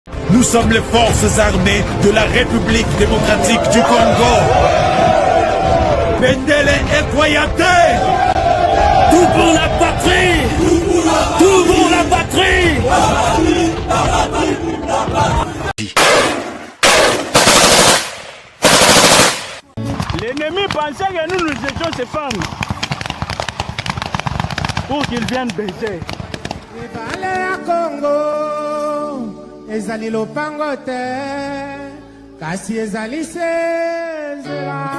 Nous sommes les forces armées de la République démocratique du Congo. Bendele Ekoyate. Tout pour la patrie. Tout pour la patrie. L'ennemi pensait que nous étions ses femmes pour qu'ils viennent baiser. Congo, ezali lopango te, kasi ezali sezela.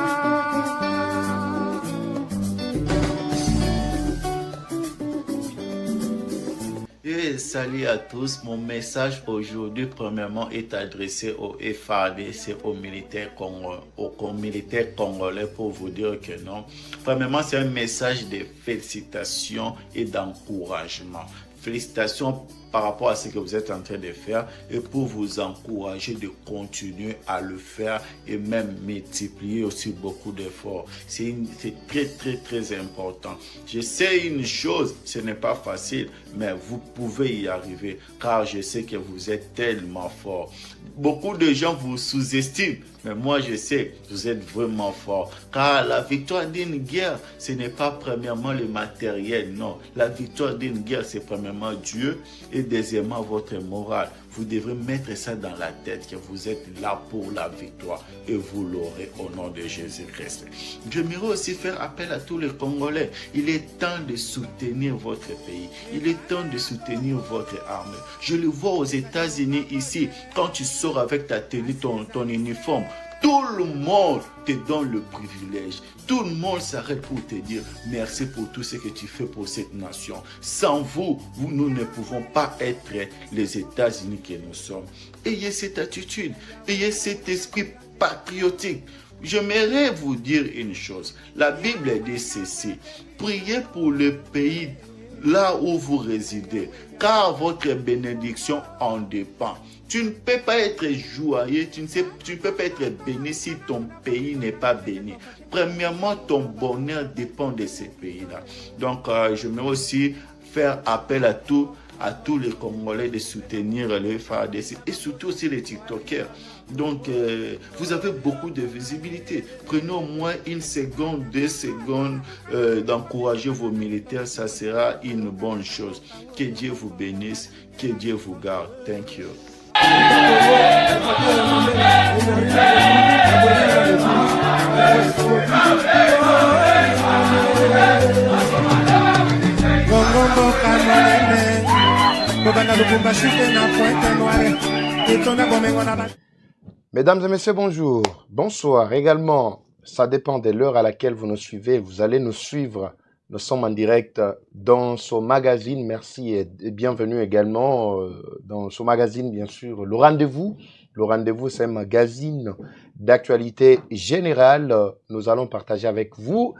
Et salut à tous, mon message aujourd'hui premièrement est adressé au FARDC, aux militaires congolais pour vous dire que non. Premièrement, c'est un message de félicitations et d'encouragement. Félicitations par rapport à ce que vous êtes en train de faire et pour vous encourager de continuer à le faire et même multiplier aussi beaucoup d'efforts. C'est très important. Je sais une chose, ce n'est pas facile, mais vous pouvez y arriver car je sais que vous êtes tellement fort. Beaucoup de gens vous sous-estiment, mais moi je sais que vous êtes vraiment fort car la victoire d'une guerre, ce n'est pas premièrement le matériel, non. La victoire d'une guerre, c'est premièrement Dieu et deuxièmement votre morale. Vous devrez mettre ça dans la tête que vous êtes là pour la victoire et vous l'aurez au nom de Jésus-Christ. J'aimerais aussi faire appel à tous les Congolais. Il est temps de soutenir votre pays. Il est temps de soutenir votre armée. Je le vois aux États-Unis ici, quand tu sors avec ta tenue, ton uniforme, tout le monde te donne le privilège. Tout le monde s'arrête pour te dire merci pour tout ce que tu fais pour cette nation. Sans vous, nous ne pouvons pas être les États-Unis que nous sommes. Ayez cette attitude, ayez cet esprit patriotique. J'aimerais vous dire une chose. La Bible dit ceci. Priez pour le pays là où vous résidez, car votre bénédiction en dépend. Tu ne peux pas être joyeux, tu ne peux pas être béni si ton pays n'est pas béni. Premièrement, ton bonheur dépend de ces pays-là. Donc, j'aimerais aussi faire appel à tous les Congolais de soutenir le FARDC et surtout aussi les TikTokers. Donc, vous avez beaucoup de visibilité. Prenez au moins 1 seconde, 2 secondes d'encourager vos militaires. Ça sera une bonne chose. Que Dieu vous bénisse, que Dieu vous garde. Thank you. Mesdames et messieurs, bonjour, bonsoir. Également, ça dépend de l'heure à laquelle vous nous suivez. Vous allez nous suivre. Nous sommes en direct dans ce magazine. Merci et bienvenue également dans ce magazine, bien sûr. Le rendez-vous, c'est un magazine d'actualité générale. Nous allons partager avec vous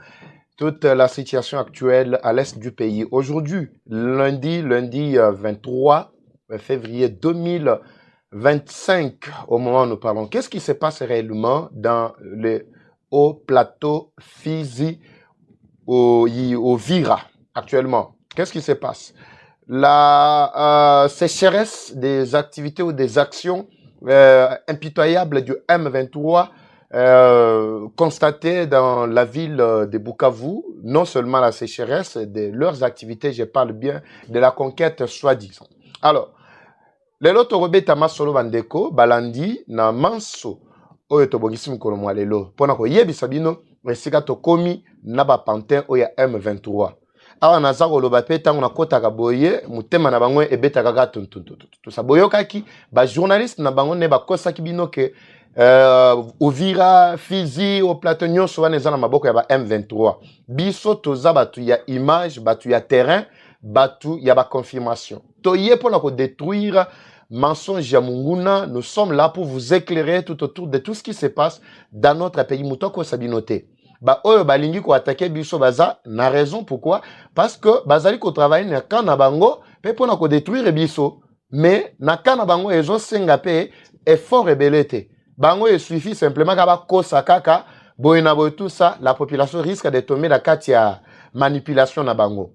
toute la situation actuelle à l'est du pays. Aujourd'hui, lundi 23 février 2025, au moment où nous parlons. Qu'est-ce qui se passe réellement dans le haut plateau Fizi au Vira actuellement? Qu'est-ce qui se passe? La sécheresse des activités ou des actions impitoyables du M23 constatées dans la ville de Bukavu, non seulement la sécheresse de leurs activités, je parle bien de la conquête soi-disant. Alors, lelo tokobeta masolo bandeko balandi na manso oyo tobongisi mokolo mwa lelo mpona koyebisa bino esika tokomi na bapantin oyo ya M23. Awa naza koloba pe ntango nakotaka boye motema na bango ebetaka kaka tuntuntuntu. Boyokaki bajournaliste na bango nde bakosaki bino ke Uvira, Fizi, au plateau nyonso wana eza na maboko ya ba M23. Biso toza batu ya image, batu ya terrain, batu ya ba confirmation. Toye mpona ko détruire mensonge ya munguna. Nous sommes là pour vous éclairer tout autour de tout ce qui se passe dans notre pays. Mutoko sabinote. Ba oyo balingi ko attaquer biso baza na raison pourquoi? Parce que bazali ko travailler na kana bango pe pona ko détruire biso. Mais na kana bango ezo senga pe effort rebelete. Bango il suffit simplement kaba kosa kaka boyena boy tout ça la population risque de tomber la kati ya manipulation na bango.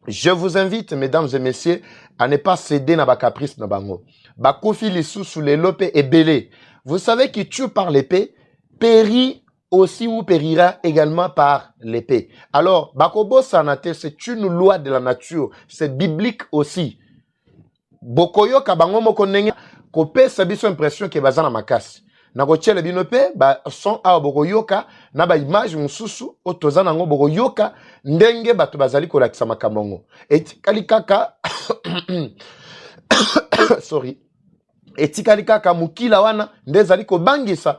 je vous invite, mesdames et messieurs, à ne pas céder na ba caprice na bango. Ba kofi lisu sous les lopes et belé. Vous savez qui tue par l'épée périt aussi ou périra également par l'épée. Alors, bakobo sanate, c'est une loi de la nature, c'est biblique aussi. Bokoyo kabango moko ndenge kope sabiso impression ke bazana makasi. Na kochele binope ba son a bokoyoka na ba image mususu otozana ngo bokoyoka ndenge bato bazali kolakisa makambo. Etikali kaka sorry. Etikali kaka mukila wana ndezali ko bangisa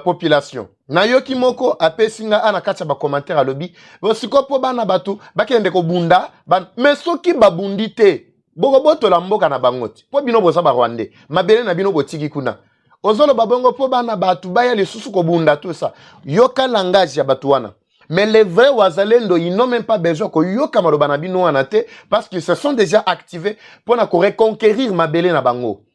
population. Na yoki moko apesinga ana kacha ba commentaire a lobby. Bosiko po bana batu bakende ko bunda mais soki babundi te. Bokoboto la mboka na bangoti. Po bino boza ba Rwandais. Mabele na bino botiki kuna. Ozolo babongo po bana batu baya lisusu ko bunda tout ça. Yoka langage ya batu wana. Mais les vrais wazalendo, ils n'ont même pas besoin que yoka maloba na bino wana te parce qu'ils se sont déjà activés pour na ko reconquérir mabele na bango.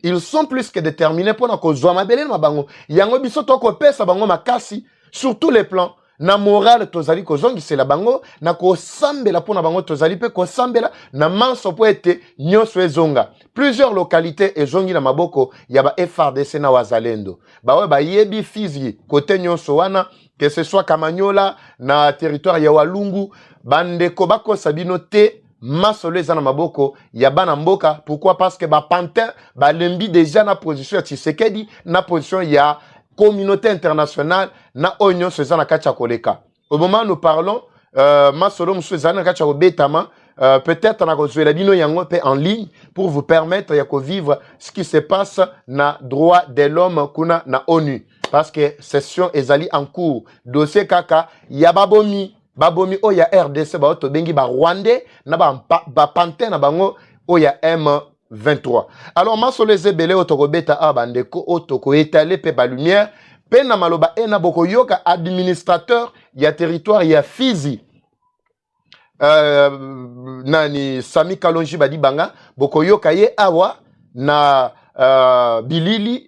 Ils sont plus que déterminés pour na ko zwa mabele na bango. Yango biso to ko pesa bango makasi sur tous les plans. Na morale tozali ko zongi c'est la bango na ko sambela pona bango tozali pe ko sambela na manso po ete nyonso ezonga plusieurs localités ezongi na maboko ya ba FRDC na wazalendo ba we ba yebi Fizi côté nyonso wana que ce soit Kamanyola na territoire ya Walungu bandeko bako sabino te masolo eza na maboko ya bana mboka. Pourquoi? Parce que ba pantin ba lembi déjà na position ya Tshisekedi na position ya communauté internationale na oignon sezana kacha koleka. Au moment où nous parlons, masolo msezana kacha betama peut-être na kozwela bino yango pe en ligne pour vous permettre ya ko vivre ce qui se passe na droit de l'homme kuna na ONU parce que session ezali en cours. Dossier kaka ya babomi oya RDC ba to bengi ba Rwandais na ba pantin na bango oya M23. Alors, masolo ezebele otokobeta abandeko otoko étaler pe ba lumière pe na maloba ena boko yoka administrateur ya territoire ya Fizi. Nani Sami Kalonji badi banga boko yoka ye awa na bilili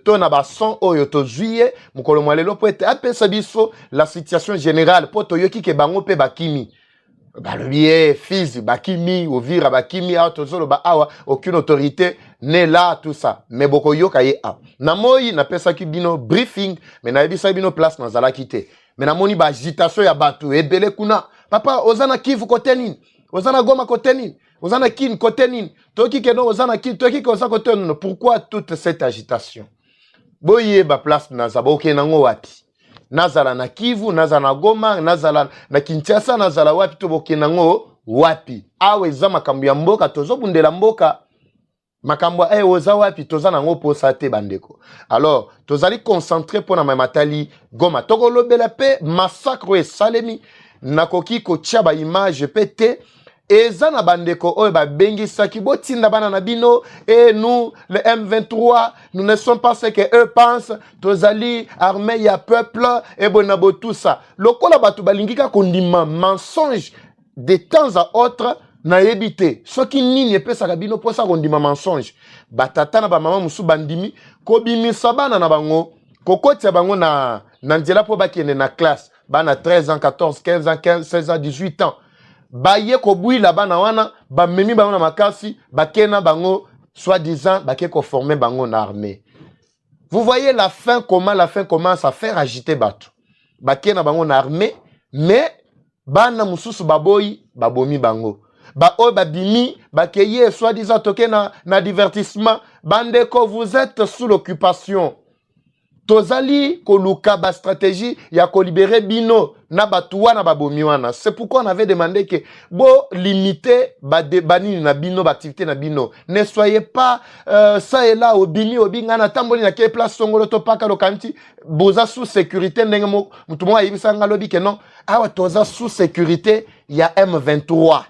to na bason oyo to juillet mukolo mwalelo po ete apesa biso la situation générale po to yoki ke bango pe bakimi. Balobier, Fizi, Bakimi, Ovira, Bakimi, Autozolo, Awa, aucune autorité n'est là, tout ça. Mais Boko Yoka ye a. Namoyi, na pesa ki bino briefing, mais na ebisa bino place na zala kite. Mais namoni ba agitation ya batu, ebele kuna. Papa, ozana Kivu kote nini? Ozana Goma kote nini? Ozana Kin kote nini? Toki ke no ozana Kin, toki ke ozana kote nini? Pourquoi toute cette agitation? Boye ba place na zaboke nango wapi? Nazala na Kivu, nazala na Goma, nazala na Kinshasa, nazala wapi to bokenango wapi. Awe za makambo ya mboka tozo bundela mboka. Makambo oza wapi toza nango posa te bandeko. Alors, tozali concentré pona mamatali Goma. Toko lobela pe massacre e salemi nakoki ko tchaba image pete. Eza na bandeko oyo ba bengi saki botinda bana na bino et nous le M23 nous ne sommes pas ce que eux pensent tozali armée ya peuple et bonabo tout ça lokola batu balingika kondima mensonge de temps à autre na yebite soki nini epesa bino posa kondima mensonge batata na ba mama musu bandimi ko bimisa bana na bango kokotia bango na nzela po bakene na classe bana 13 ans 14 15 ans 15 16 ans 18 ans baye ko bwila bana wana ba memi bango na makasi bakena bango soi-disant bake ko former bango na armée. Vous voyez la fin commence à faire agiter batu. Bakena bango na armée mais bana mususu baboyi babomi bango. Ba o babimi bakeye soi-disant toke na divertissement bandeko vous êtes sous l'occupation. Tozali koluka ba stratégie ya ko libérer bino na batuwa na babomi wana. C'est pourquoi on avait demandé que bo limiter ba debani na bino ba activité na bino. Ne soyez pas ça et là obini obinga na tamboli na ke place songolo to paka lokanti boza sous sécurité ndenge mutu mo ayibisa ngalobi ke non awa toza sous sécurité ya M23.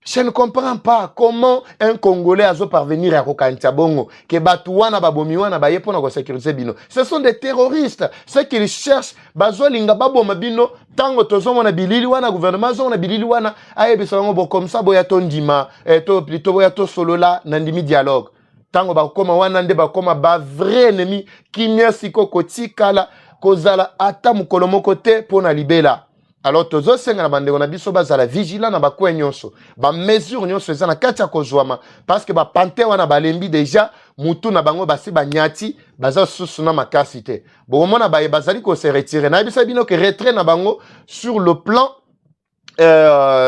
Je ne comprends pas comment un Congolais a parvenir à Kokantia Bongo, que Batouana Babomiwana Bayepona ko sécuriser bino. Ce sont des terroristes. Ceux qui cherchent Bazolinga Babo Mabino, tango tozomo na bilili wana gouvernement zo na bilili wana ayebisango bo comme ça boya tondima to plutôt boya to solola nandimi dialogue. Tango ba koma wana nde ba koma ba vrai ennemi qui mia siko kotikala kozala ata mukolo moko te pona libela. alors tozosenga na bandeko na biso bazala vigilant na bakwe nyonso ba mesure nyonso eza na kati ya kozwama parce que ba panté wana balembi déjà mutu na bango basi banyati baza susu na makasi te bomona ba bazali ko se retirer na bisa bino que retrait na bango sur le plan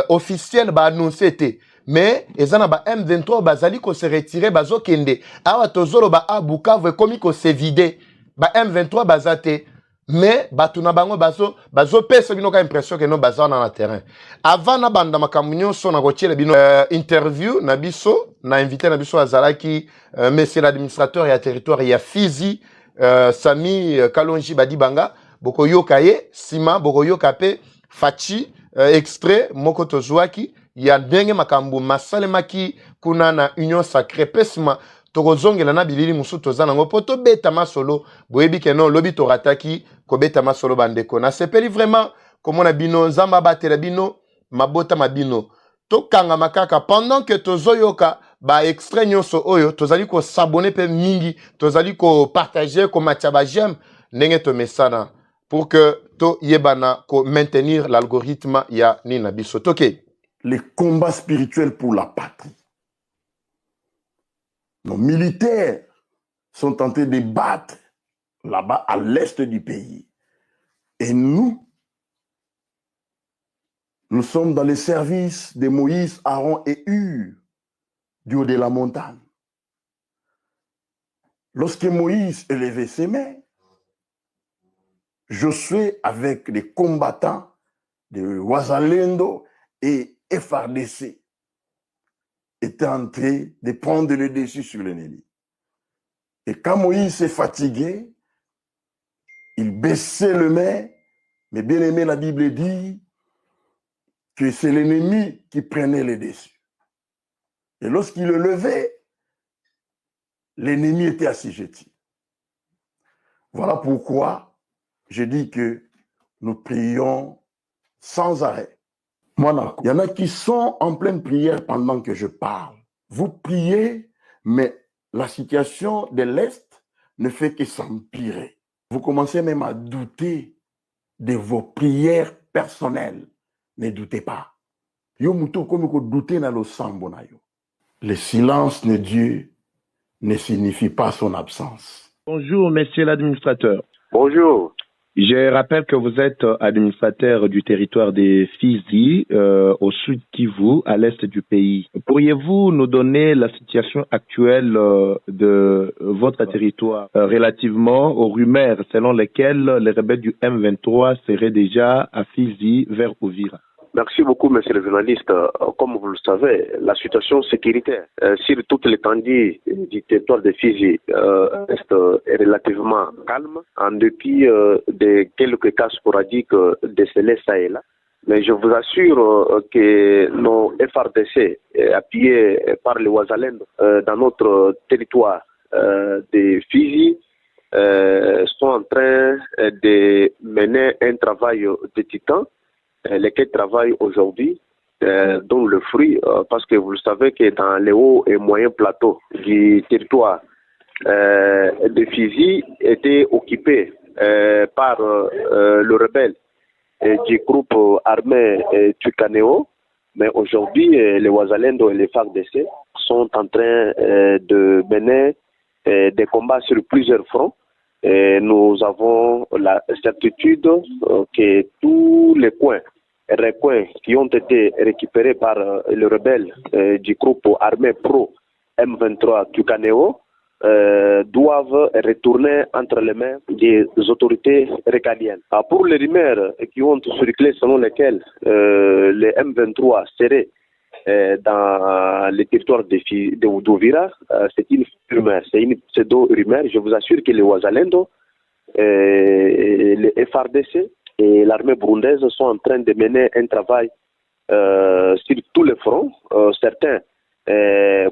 officiel ba annoncé te mais ezana ba M23 bazali ko se retirer bazo kende awa tozolo ba Bukavu komi ko se vider ba M23 bazate mais batuna bango bazo pesa bino ka impression que no bazana na terrain avant na banda makamunyo so na kotiela bino interview na biso na invité na biso azalaki monsieur l'administrateur ya territoire ya Fizi Sami Kalonji Badibanga boko yokaye sima boko yokape fachi extrait moko tozwaki ya ndenge makambo masalemaki kuna na union sacrée pesma tokozongela na bilili musu tozana ngo poto beta masolo boyebi ke non lobi torataki ko beta masolo bandeko na sepeli vraiment komona bino zamba batela bino mabota mabino tokanga makaka pendant que tozoyoka ba extrait nyonso oyo tozali ko s'abonner pe mingi tozali ko partager ko matcha ba j'aime ndenge to mesana pour que to yebana ko maintenir l'algorithme ya nina biso toke les combats spirituels pour la patrie. Nos militaires sont tentés de battre là-bas à l'est du pays. Et nous sommes dans les services de Moïse, Aaron et Hur du haut de la montagne. Lorsque Moïse élevait ses mains, Josué avec les combattants de Wazalendo et FARDC était en train de prendre le dessus sur l'ennemi. Et quand Moïse s'est fatigué, il baissait le main, mais bien aimé, la Bible dit que c'est l'ennemi qui prenait le dessus. Et lorsqu'il le levait, l'ennemi était assujetti. Voilà pourquoi je dis que nous prions sans arrêt. Il y en a qui sont en pleine prière pendant que je parle. Vous priez, mais la situation de l'Est ne fait que s'empirer. Vous commencez même à douter de vos prières personnelles. Ne doutez pas. Le silence de Dieu ne signifie pas son absence. Bonjour, monsieur l'administrateur. Bonjour. Je rappelle que vous êtes administrateur du territoire des Fizi, au sud Kivu, à l'est du pays. Pourriez-vous nous donner la situation actuelle de votre territoire relativement aux rumeurs selon lesquelles les rebelles du M23 seraient déjà à Fizi vers Uvira? Merci beaucoup, monsieur le journaliste. Comme vous le savez, la situation sécuritaire sur toute l'étendue du territoire de Fizi est relativement calme, en dépit de quelques cas sporadiques décelés ça et là. Mais je vous assure que nos FARDC, appuyés par les Wazalendo dans notre territoire de Fizi, sont en train de mener un travail de titan, lesquels travaillent aujourd'hui, dont le fruit, parce que vous le savez que dans les hauts et moyens plateaux du territoire de Fizi étaient occupés par le rebelle du groupe armé Tukaneo, mais aujourd'hui les Wazalendo et les FARDC sont en train de mener des combats sur plusieurs fronts. Et nous avons la certitude que tous les recoins qui ont été récupérés par les rebelles du groupe armé pro M23 Tukaneo doivent retourner entre les mains des autorités régaliennes. Pour les rumeurs qui ont circulé selon lesquelles les M23 seraient dans les territoires d'Uvira, c'est une rumeur, c'est une pseudo-rumeur. Je vous assure que les Wazalendo, les FARDC et l'armée burundaise sont en train de mener un travail sur tous les fronts. Certains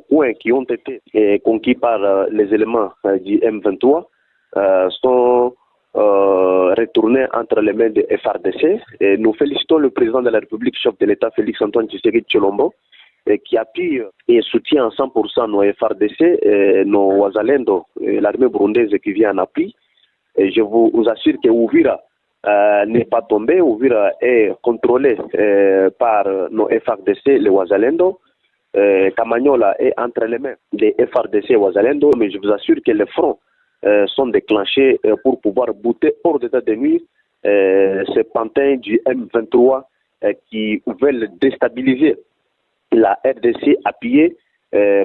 points qui ont été conquis par les éléments du M23 sont retournés entre les mains des FARDC. Et nous félicitons le président de la République, chef de l'État, Félix Antoine Tshisekedi Tshilombo, qui appuie et soutient en 100% nos FARDC, nos Wazalendo, l'armée burundaise qui vient en appui. Et je vous assure que Uvira n'est pas tombé. Uvira est contrôlé par nos FARDC, les Ouazalendo. Kamanyola est entre les mains des FARDC et Ouazalendo, mais je vous assure que les fronts sont déclenchés pour pouvoir bouter hors d'état de nuire ces pantins du M23 qui veulent déstabiliser la RDC appuyée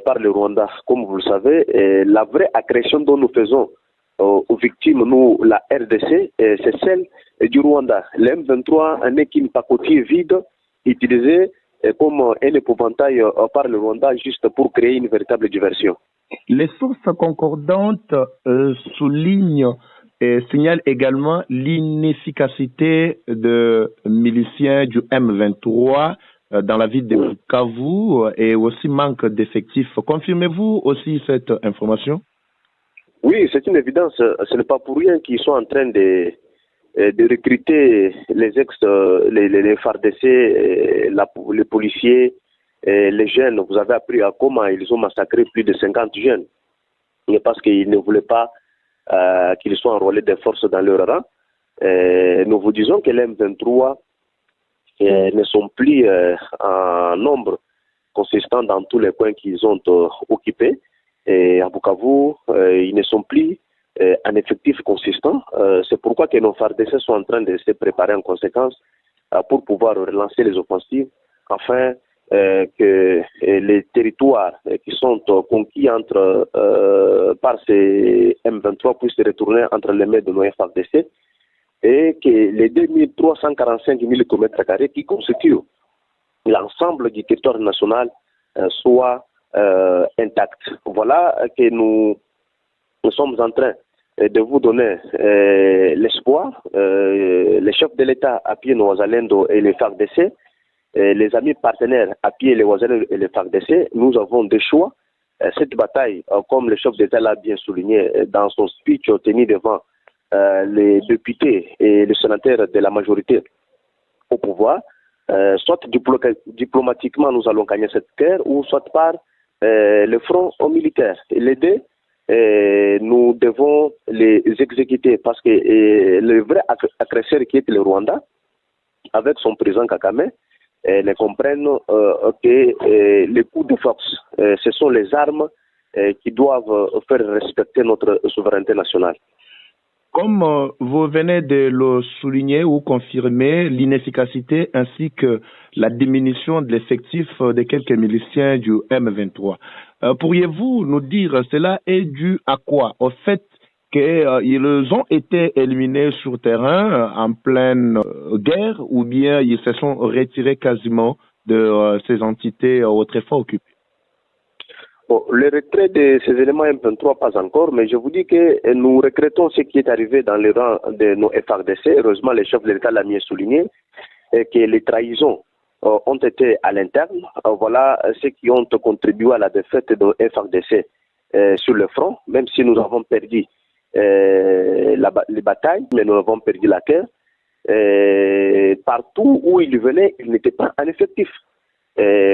par le Rwanda. Comme vous le savez, la vraie agression dont nous faisons aux victimes, nous, la RDC, c'est celle du Rwanda. Le M23 n'est qu'une pacotille vide utilisée comme un épouvantail par le Rwanda juste pour créer une véritable diversion. Les sources concordantes soulignent et signalent également l'inefficacité de miliciens du M23 dans la ville de Bukavu et aussi manque d'effectifs. Confirmez-vous aussi cette information? Oui, c'est une évidence. Ce n'est pas pour rien qu'ils sont en train de recruter les FARDC, les policiers, les jeunes. Vous avez appris à comment ils ont massacré plus de 50 jeunes. Mais parce qu'ils ne voulaient pas qu'ils soient enrôlés des forces dans leur rang. Nous vous disons que les M23 ne sont plus en nombre consistant dans tous les coins qu'ils ont occupés. Et à Bukavu, ils ne sont plus en effectif consistant. C'est pourquoi que nos FARDC sont en train de se préparer en conséquence pour pouvoir relancer les offensives afin que les territoires qui sont conquis par ces M23 puissent se retourner entre les mains de nos FARDC et que les 2345 000 km² qui constituent l'ensemble du territoire national soient intacts. Voilà que nous sommes en train de vous donner l'espoir. Les chefs de l'État appuyent nos Ouazalendo et les FARDC. Les amis partenaires appuyent les Ouazalendo et les FARDC. Nous avons des choix. Cette bataille, comme le chef d'État l'a bien souligné dans son speech tenu devant les députés et les sénateurs de la majorité au pouvoir, soit diplomatiquement nous allons gagner cette guerre, ou soit par le front militaire. Les deux, nous devons les exécuter parce que le vrai agresseur qui est le Rwanda, avec son président Kagame, ne comprennent que les coups de force, ce sont les armes qui doivent faire respecter notre souveraineté nationale. Comme vous venez de le souligner ou confirmer, l'inefficacité ainsi que la diminution de l'effectif de quelques miliciens du M23. Pourriez-vous nous dire cela est dû à quoi? Au fait qu'ils ont été éliminés sur terrain en pleine guerre, ou bien ils se sont retirés quasiment de ces entités autrefois occupées? Bon, le retrait de ces éléments M23, pas encore, mais je vous dis que nous regrettons ce qui est arrivé dans les rangs de nos FARDC. Heureusement, les chefs de l'État l'ont bien souligné, et que les trahisons ont été à l'interne. Voilà ceux qui ont contribué à la défaite de nos FARDC sur le front, même si nous avons perdu les batailles, mais nous avons perdu la guerre. Partout où ils venaient, ils n'étaient pas en effectif.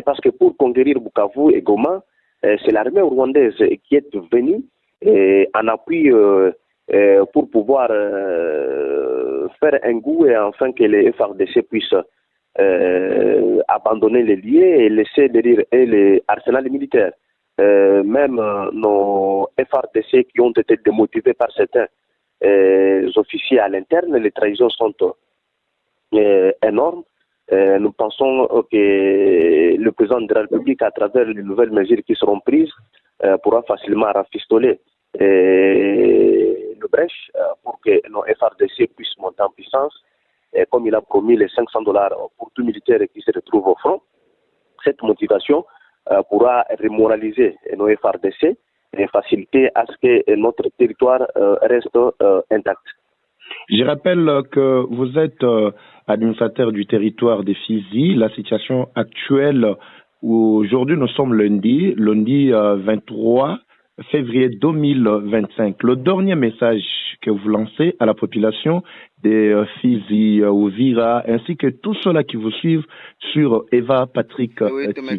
Parce que pour conquérir Bukavu et Goma, c'est l'armée rwandaise qui est venue en appui pour pouvoir faire un goût et enfin que les FARDC puissent abandonner les lieux et laisser derrière les arsenals militaires. Même nos FARDC qui ont été démotivés par certains officiers à l'interne, les trahisons sont énormes. Nous pensons que le président de la République, à travers les nouvelles mesures qui seront prises, pourra facilement rafistoler le brèche pour que nos FARDC puissent monter en puissance, comme il a promis les $500 pour tout militaire qui se retrouve au front. Cette motivation pourra remoraliser nos FARDC et faciliter à ce que notre territoire reste intact. Je rappelle que vous êtes administrateur du territoire des Fizi. La situation actuelle, aujourd'hui nous sommes lundi 23 février 2025. Le dernier message que vous lancez à la population des Fizi, Uvira, ainsi que tous ceux-là qui vous suivent sur Eva Patrick TV.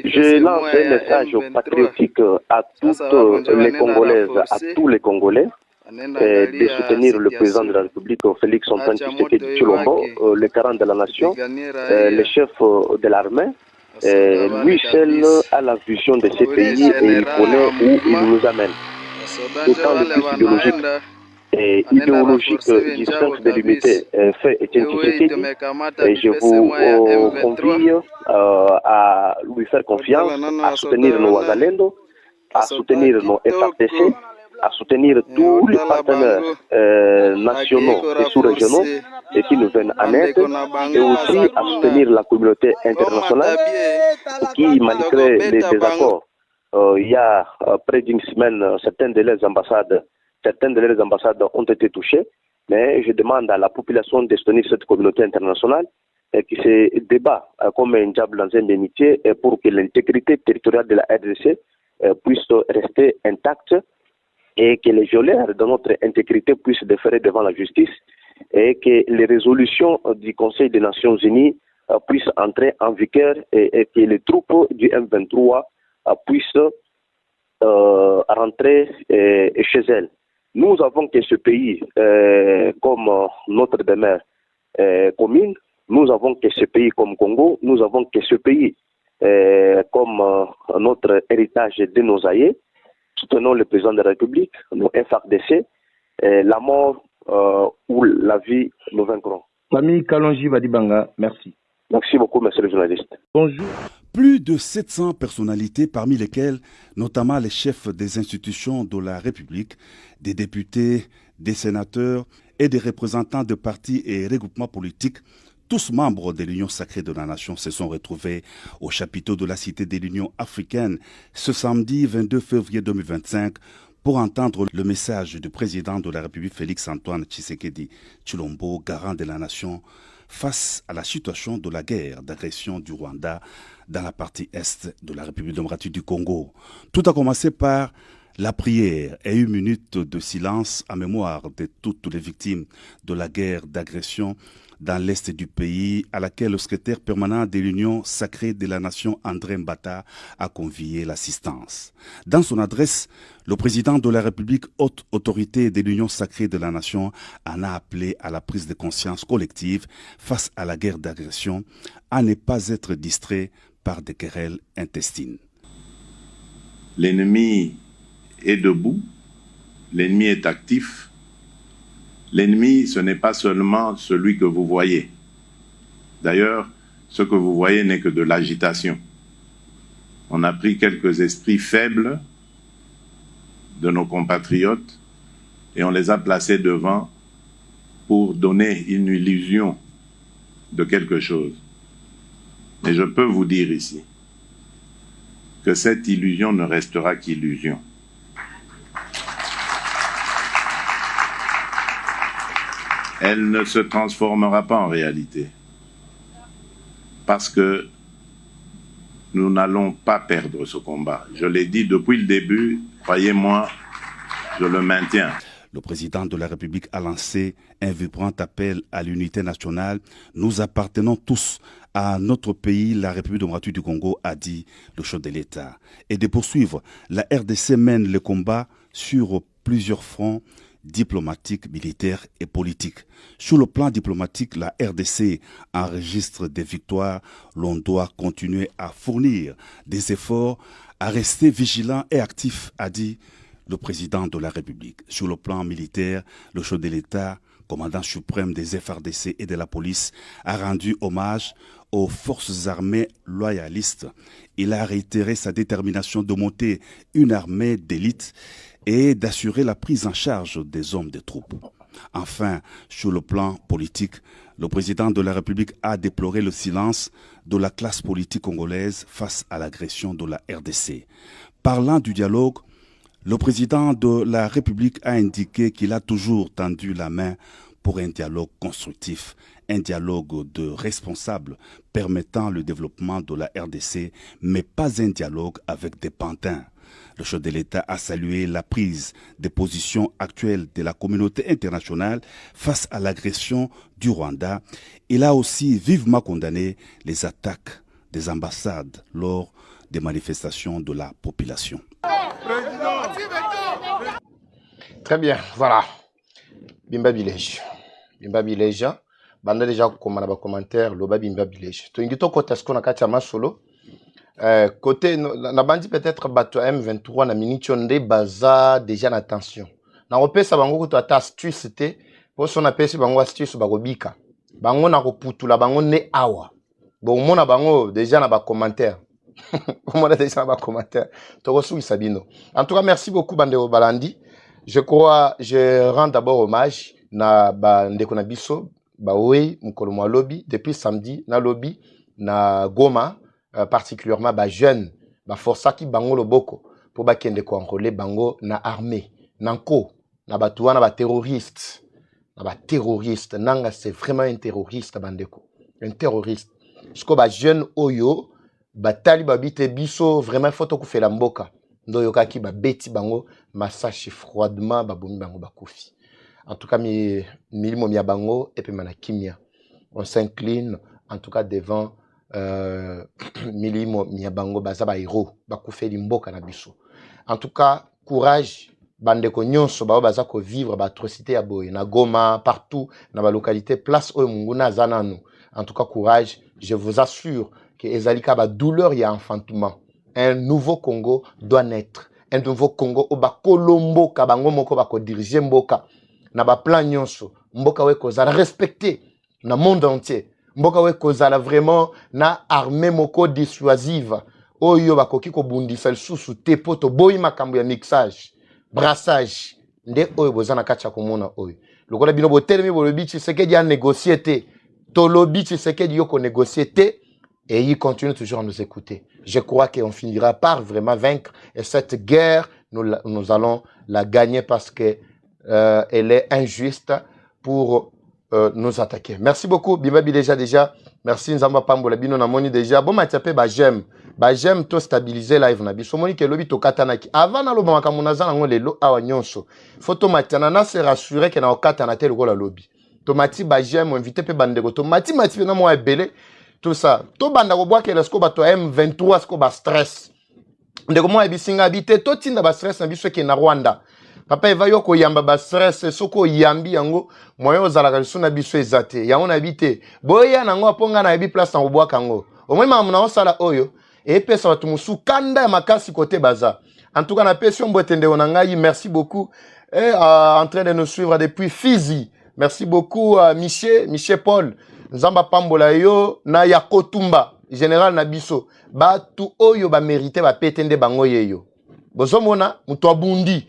Je lance un message patriotique à toutes les Congolaises, à tous les Congolais, de soutenir le président de la République, Félix Antoine Tshisekedi Tshilombo, le garant de la nation, le chef de l'armée. Lui seul a la vision de ces pays et il connaît où il nous amène. Autant le plus idéologique et idéologique distance de l'unité fait Etienne Tshisekedi, et je vous convie à lui faire confiance, à soutenir nos Wazalendo, à soutenir nos FRDC, à soutenir tous les partenaires nationaux et sous-régionaux et qui nous viennent en aide, et aussi à soutenir la communauté internationale qui, malgré les désaccords, il y a près d'une semaine, certaines de leurs ambassades ont été touchées, mais je demande à la population de soutenir cette communauté internationale qui se débat comme un diable dans un bénitier pour que l'intégrité territoriale de la RDC puisse rester intacte et que les violaires de notre intégrité puissent déférer devant la justice et que les résolutions du Conseil des Nations Unies puissent entrer en vigueur et que les troupes du M23 puissent rentrer chez elles. Nous avons que ce pays comme notre demeure commune, nous avons que ce pays comme Congo, nous avons que ce pays comme notre héritage de nos aïeux. Soutenons le président de la République, nos FRDC, la mort ou la vie, nous vaincrons. Famille Kalonji Vadibanga, merci. Merci beaucoup, monsieur le journaliste. Bonjour. Plus de 700 personnalités, parmi lesquelles notamment les chefs des institutions de la République, des députés, des sénateurs et des représentants de partis et regroupements politiques, tous membres de l'Union sacrée de la nation, se sont retrouvés au chapiteau de la Cité de l'Union africaine ce samedi 22 février 2025 pour entendre le message du président de la République Félix Antoine Tshisekedi Tshilombo, garant de la nation, face à la situation de la guerre d'agression du Rwanda dans la partie est de la République démocratique du Congo. Tout a commencé par la prière et une minute de silence en mémoire de toutes les victimes de la guerre d'agression dans l'est du pays, à laquelle le secrétaire permanent de l'Union sacrée de la nation André Mbata a convié l'assistance. Dans son adresse, le président de la République, haute autorité de l'Union sacrée de la nation, en a appelé à la prise de conscience collective face à la guerre d'agression, à ne pas être distrait par des querelles intestines. L'ennemi est debout, l'ennemi est actif. L'ennemi, ce n'est pas seulement celui que vous voyez. D'ailleurs, ce que vous voyez n'est que de l'agitation. On a pris quelques esprits faibles de nos compatriotes et on les a placés devant pour donner une illusion de quelque chose. Et je peux vous dire ici que cette illusion ne restera qu'illusion. Elle ne se transformera pas en réalité. Parce que nous n'allons pas perdre ce combat. Je l'ai dit depuis le début, croyez-moi, je le maintiens. Le président de la République a lancé un vibrant appel à l'unité nationale. Nous appartenons tous à notre pays, la République démocratique du Congo, a dit le chef de l'État. Et de poursuivre, la RDC mène le combat sur plusieurs fronts diplomatiques, militaires et politiques. Sur le plan diplomatique, la RDC enregistre des victoires. L'on doit continuer à fournir des efforts, à rester vigilant et actif, a dit le président de la République. Sur le plan militaire, le chef de l'État, commandant suprême des FRDC et de la police, a rendu hommage aux forces armées loyalistes. Il a réitéré sa détermination de monter une armée d'élite et d'assurer la prise en charge des hommes des troupes. Enfin, sur le plan politique, le président de la République a déploré le silence de la classe politique congolaise face à l'agression de la RDC. Parlant du dialogue, le président de la République a indiqué qu'il a toujours tendu la main pour un dialogue constructif, un dialogue de responsables permettant le développement de la RDC, mais pas un dialogue avec des pantins. Le chef de l'État a salué la prise de position actuelle de la communauté internationale face à l'agression du Rwanda. Il a aussi vivement condamné les attaques des ambassades lors des manifestations de la population. Très bien, voilà. Bimba Village. Bimba Village. Banda déjà comme dans commentaire, Loba Bimba Village. Tu ingito côté ce qu'on a katia solo. Côté na bandi peut-être bato M23 na minute onde baza déjà en attention. Na repesa bango to ata astuce te pour son apesi bango astuce bagobika. Bango na koputula bango ne awa. Bon mona bango déjà na ba commentaire. On a déjà na ba commentaire. To sou Sabino. En tout cas merci beaucoup Bandeo Balandi. Je crois je rends d'abord hommage na ba ndeko na biso ba oui mukolo mwa lobby depuis samedi na lobby na Goma. Particulièrement ba jeune ba força ki bango loboko pour ba kende ko enrôler bango na armée nanko na batuwa na ba terroriste nanga c'est vraiment un terroriste bandeko un terroriste sko ba jeune oyo batali babite biso vraiment photo ko fela mboka ndo yokaki ba beti bango massage froidement ba bomi bango ba kofi en tout cas milimo mia bango et puis mana kimia on s'incline en tout cas devant milimo miabango baza ba héros bakufeli mboka na biso. En tout cas courage bandeko nyonso ba baza ko vivre ba atrocité ya boye na Goma partout na ba localité place oyo munguna zananu. En tout cas courage, je vous assure que ezalika ba douleur ya enfantement. Un nouveau Congo doit naître. Un nouveau Congo o ba kolombo ka bango moko ba ko diriger mboka na ba plan nyonso mboka we ko za respecter na monde entier. Mboka we kozala vraiment na armée moko dissuasive oyo bakoki ko bundisa lisusu te poto boyi makambo ya mixage brassage nde oyo bozana kacha komona oyo lokola bino botelemi bolobi Tshisekedi a négocié te tolobi Tshisekedi yoko négocié te et il continue toujours à nous écouter. Je crois qu'on finira par vraiment vaincre et cette guerre nous allons la gagner parce que elle est injuste pour nous attaquer. Merci beaucoup, Bimabi déjà. Merci Nzamba Pambola Bino Namoni déjà. Bon matiapé ba j'aime to stabiliser live na biso moni ke lobi to katanaki. Avant na loba makamunaza na ngole lo awa nyonso. Photo matiana na se rassurer ke na okatana te lokola lobby. To mati ba j'aime invité pe bandeko to mati na mo ebele tout ça. To banda ko bwa ke lesko ba to M23 sko ba stress. Ndeko mo ebisinga habité to tinda ba stress na biso ke na Rwanda. Papa eva yoko yamba ba stress soko yambi yango moyo ozalaka suna biso ezate yango na bite boya nango aponga na ebi place na obwa kango omwema muna osala oyo et pesa batu musu kanda ya makasi côté baza en tout cas na pesi mbotende onangai merci beaucoup et en train de nous suivre depuis Fizi merci beaucoup Michel Paul Nzamba Pambola yo na Yakotumba général na biso batu oyo ba mériter ba petende bango yeyo bozomona muto abundi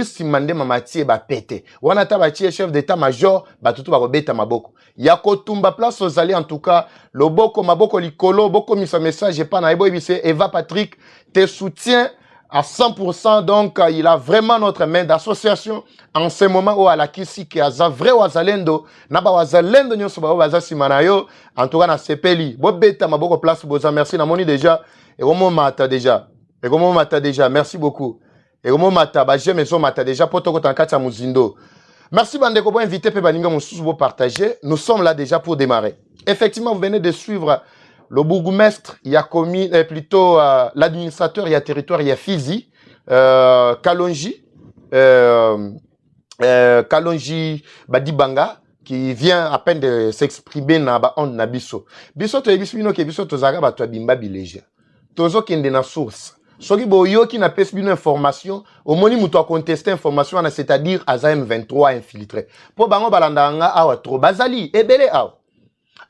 simande mamatie ba pete wana ta ba chef d'état major batutu ba kobeta maboko Yakotumba place aux alliés en tout cas loboko maboko likolo boko misa message pa na ebo ebise Eva Patrick te soutient à 100%, donc il a vraiment notre main d'association en ce moment où à la kisi qui a vrai wazalendo naba wazalendo nyoso ba wazasi manayo en tout cas na sepeli bo beta maboko place boza merci na moni déjà et comment mata déjà merci beaucoup et comment mata ba j'aime so mata déjà poto kotankata muzindo merci bandeko pour inviter pe baninga mususu bo partager nous sommes là déjà pour démarrer effectivement vous venez de suivre le bourgmestre, il y a commis plutôt l'administrateur, il y a territoire, il y a Fizi, Kalonji, Kalonji Badibanga, qui vient à peine de s'exprimer dans na biso. Biso to ebiso bino ke biso to zaga ba to bimba bileja. Tozo kende na source. Soki boyo ki na pesi bino information, au moni muto a contester information, c'est-à-dire Azam 23 infiltré. Po bango balandanga awa tro bazali ebele awa.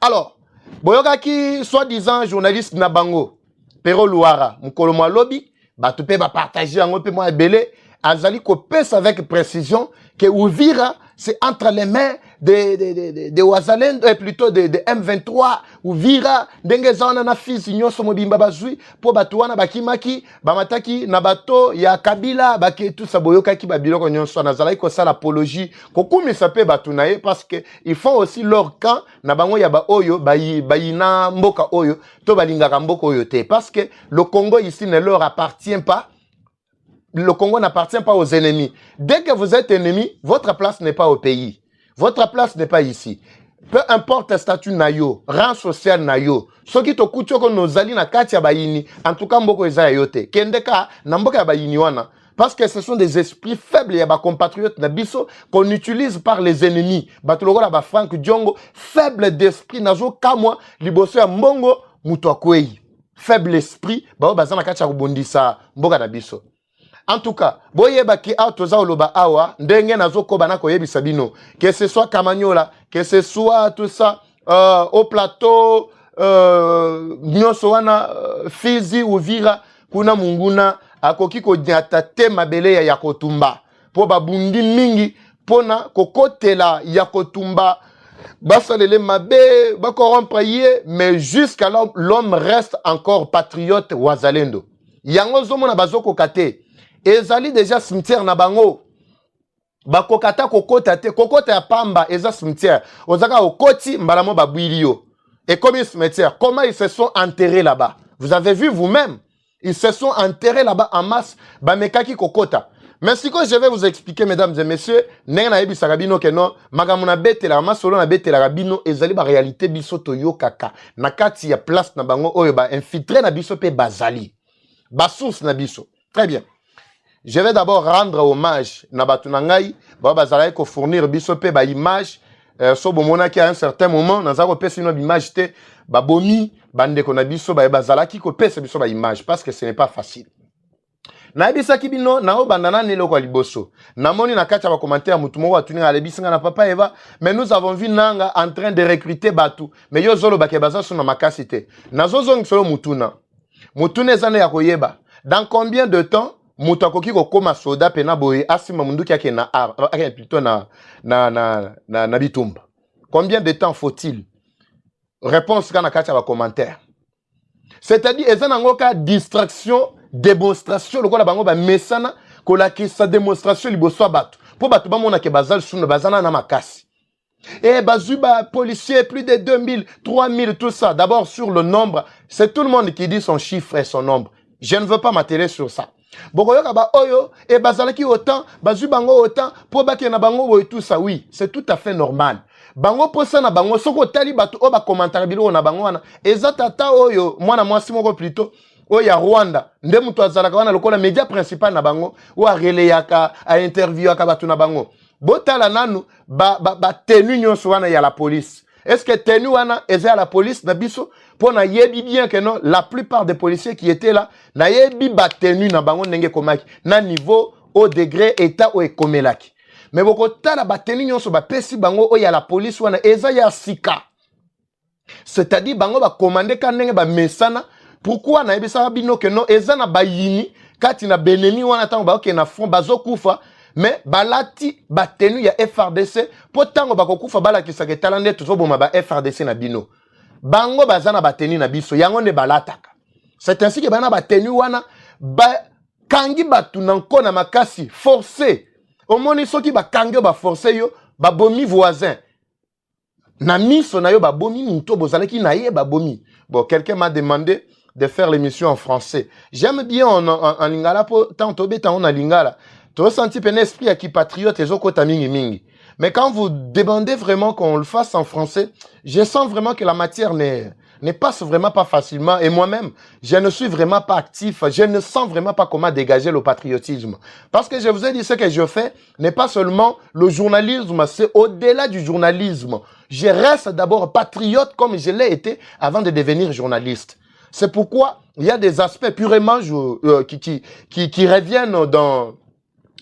Alors boyokaki soi-disant journaliste na bango Pero Luara mukolo mwa lobby batu pe ba partager yango pe mwa ebele azali ko pesa avec précision que Uvira c'est entre les mains de Wazalendo et plutôt de M23 Uvira ndenge zana na Fizi nyonso mobimba bazui po batu wana bakimaki bamataki na bato ya Kabila bake tout ça boyokaki ba biloko nyonso nazalaki ko sala apologie ko kumisa pe batu na ye parce que ils font aussi leur camp na bango ya ba oyo bayina mboka oyo to balingaka mboka oyo te parce que le Congo ici ne leur appartient pas. Le Congo n'appartient pas aux ennemis. Dès que vous êtes ennemi, votre place n'est pas au pays. Votre place n'est pas ici. Peu importe le statut nayo, rang social nayo, ce qui te coûte que nos alliés na katia bayini, en tout cas mboko eza yote. Kendeka na mboka ya bayini wana. Parce que ce sont des esprits faibles, il y a des compatriotes qu'on utilise par les ennemis. Batologo la Frank Diongo, faible d'esprit, nazo kamwa, liboso ya mbongo, mutoakwei. Faible esprit, bazana kacha kubondisa mboga na biso. En tout cas, boyeba ki autoza oloba awa, ndenge nazo kobana koyebisa bino, que ce soit Kamanyola, que ce soit tout ça, au plateau, nyonso wana, Fizi, Uvira, kuna munguna, akoki ko nyata te mabele ya yakotumba. Po babundi mingi, pona kokotela yakotumba, basalele mabe, bakorompre ye, mais jusqu'à là, l'homme reste encore patriote wazalendo. Yango zomo na bazoko kate. Ezali déjà cimetière na bango. Bakokata kokota te, kokota ya pamba, eza cimetière. Ozaka okoti mbalamo babuilio. Et comme un cimetière, comment ils se sont enterrés là-bas? Vous avez vu vous-même? Ils se sont enterrés là-bas en masse. Bamekaki kokota. Mais si je vais vous expliquer, mesdames et messieurs, nenga ebi sarabino ke non, magamuna bete la masolo na bete la rabino, ezali ba réalité biso toyo kaka. Nakati ya place na bango oyo ba infiltré na biso pe bazali. Ba source na biso. Très bien. Je vais d'abord rendre hommage na batunangai, ba bazala ko fournir biso pe ba image, so bomona ki à un certain moment, na zako pe sino image te, ba bomi, bande ko na biso ba bazala ki ko pesa biso ba image parce que ce n'est pas facile. Na ebisa kibino na o bandana nelo kwa liboso. Na moni na kati ya ba commentaire mutu moko atuni alebisa na papa Eva, mais nous avons vu nanga en train de recruter batu. Mais yo zolo ba baza suna makasi te. Na zozo ngisolo mutuna. Mutune zane ya koyeba. Dans combien de temps mutu akoki ko koma soda pena boye asima mundu ki ake na plutôt na bitumba. Combien de temps faut-il? Réponse kana kati ya ba commentaire. C'est-à-dire ezana ngoka distraction, démonstration lokola bango ba mesana kolaki sa démonstration liboso batu. Po batu ba mona ke bazal sunu bazana na makasi. Et bazuba policier plus de 2000, 3000 tout ça. D'abord sur le nombre, c'est tout le monde qui dit son chiffre et son nombre. Je ne veux pas m'atteler sur ça. Bokoyoka ba oyo et bazalaki autant, bazubango autant, po ba na bango et tout ça oui, c'est tout à fait normal. Bango posa na bango soko tali batu o ba commentaire bilo na bango wana ezatata oyo mwana mwasi moko plutôt oyo ya Rwanda nde mutu azalaka wana lokola média principal na bango o a releyaka a interviewaka batu na bango botala nanu ba tenu nyonso wana ya la police. Est-ce que tenu wana eza la police na biso po na yebi bien que non la plupart des policiers qui étaient là na yebi ba tenu na bango ndenge komaki na niveau au degré état o ekomelaki. Mais boko tala bateni nyonso ba pesi bango o ya la police wana eza ya sika. C'est-à-dire bango ba commander kanenge ba mesana pourquoi na ebisa bino ke no eza na bayini kati na benemi wana tango ba ke na fond bazokufa mais balati batenu ya FRDC po tango bakokufa balakisa ke talande tozoboma ba FRDC na bino. Bango bazana bateni na biso yango ne balataka. C'est ainsi que bana batenu wana ba kangi batu nanko na makasi forcé. Au moins, soki ba kange ba forcer yo, ba bomi voisin. Na miso na yo ba bomi muto bozalaki na ye ba bomi. Bon, quelqu'un m'a demandé de faire l'émission en français. J'aime bien en lingala pour tant beta on a lingala. Tu ressenti un esprit à qui patriote et zokota mingi mingi. Mais quand vous demandez vraiment qu'on le fasse en français, je sens vraiment que la matière ne passe vraiment pas facilement. Et moi-même, je ne suis vraiment pas actif. Je ne sens vraiment pas comment dégager le patriotisme. Parce que je vous ai dit, ce que je fais n'est pas seulement le journalisme, c'est au-delà du journalisme. Je reste d'abord patriote comme je l'ai été avant de devenir journaliste. C'est pourquoi il y a des aspects purement qui reviennent dans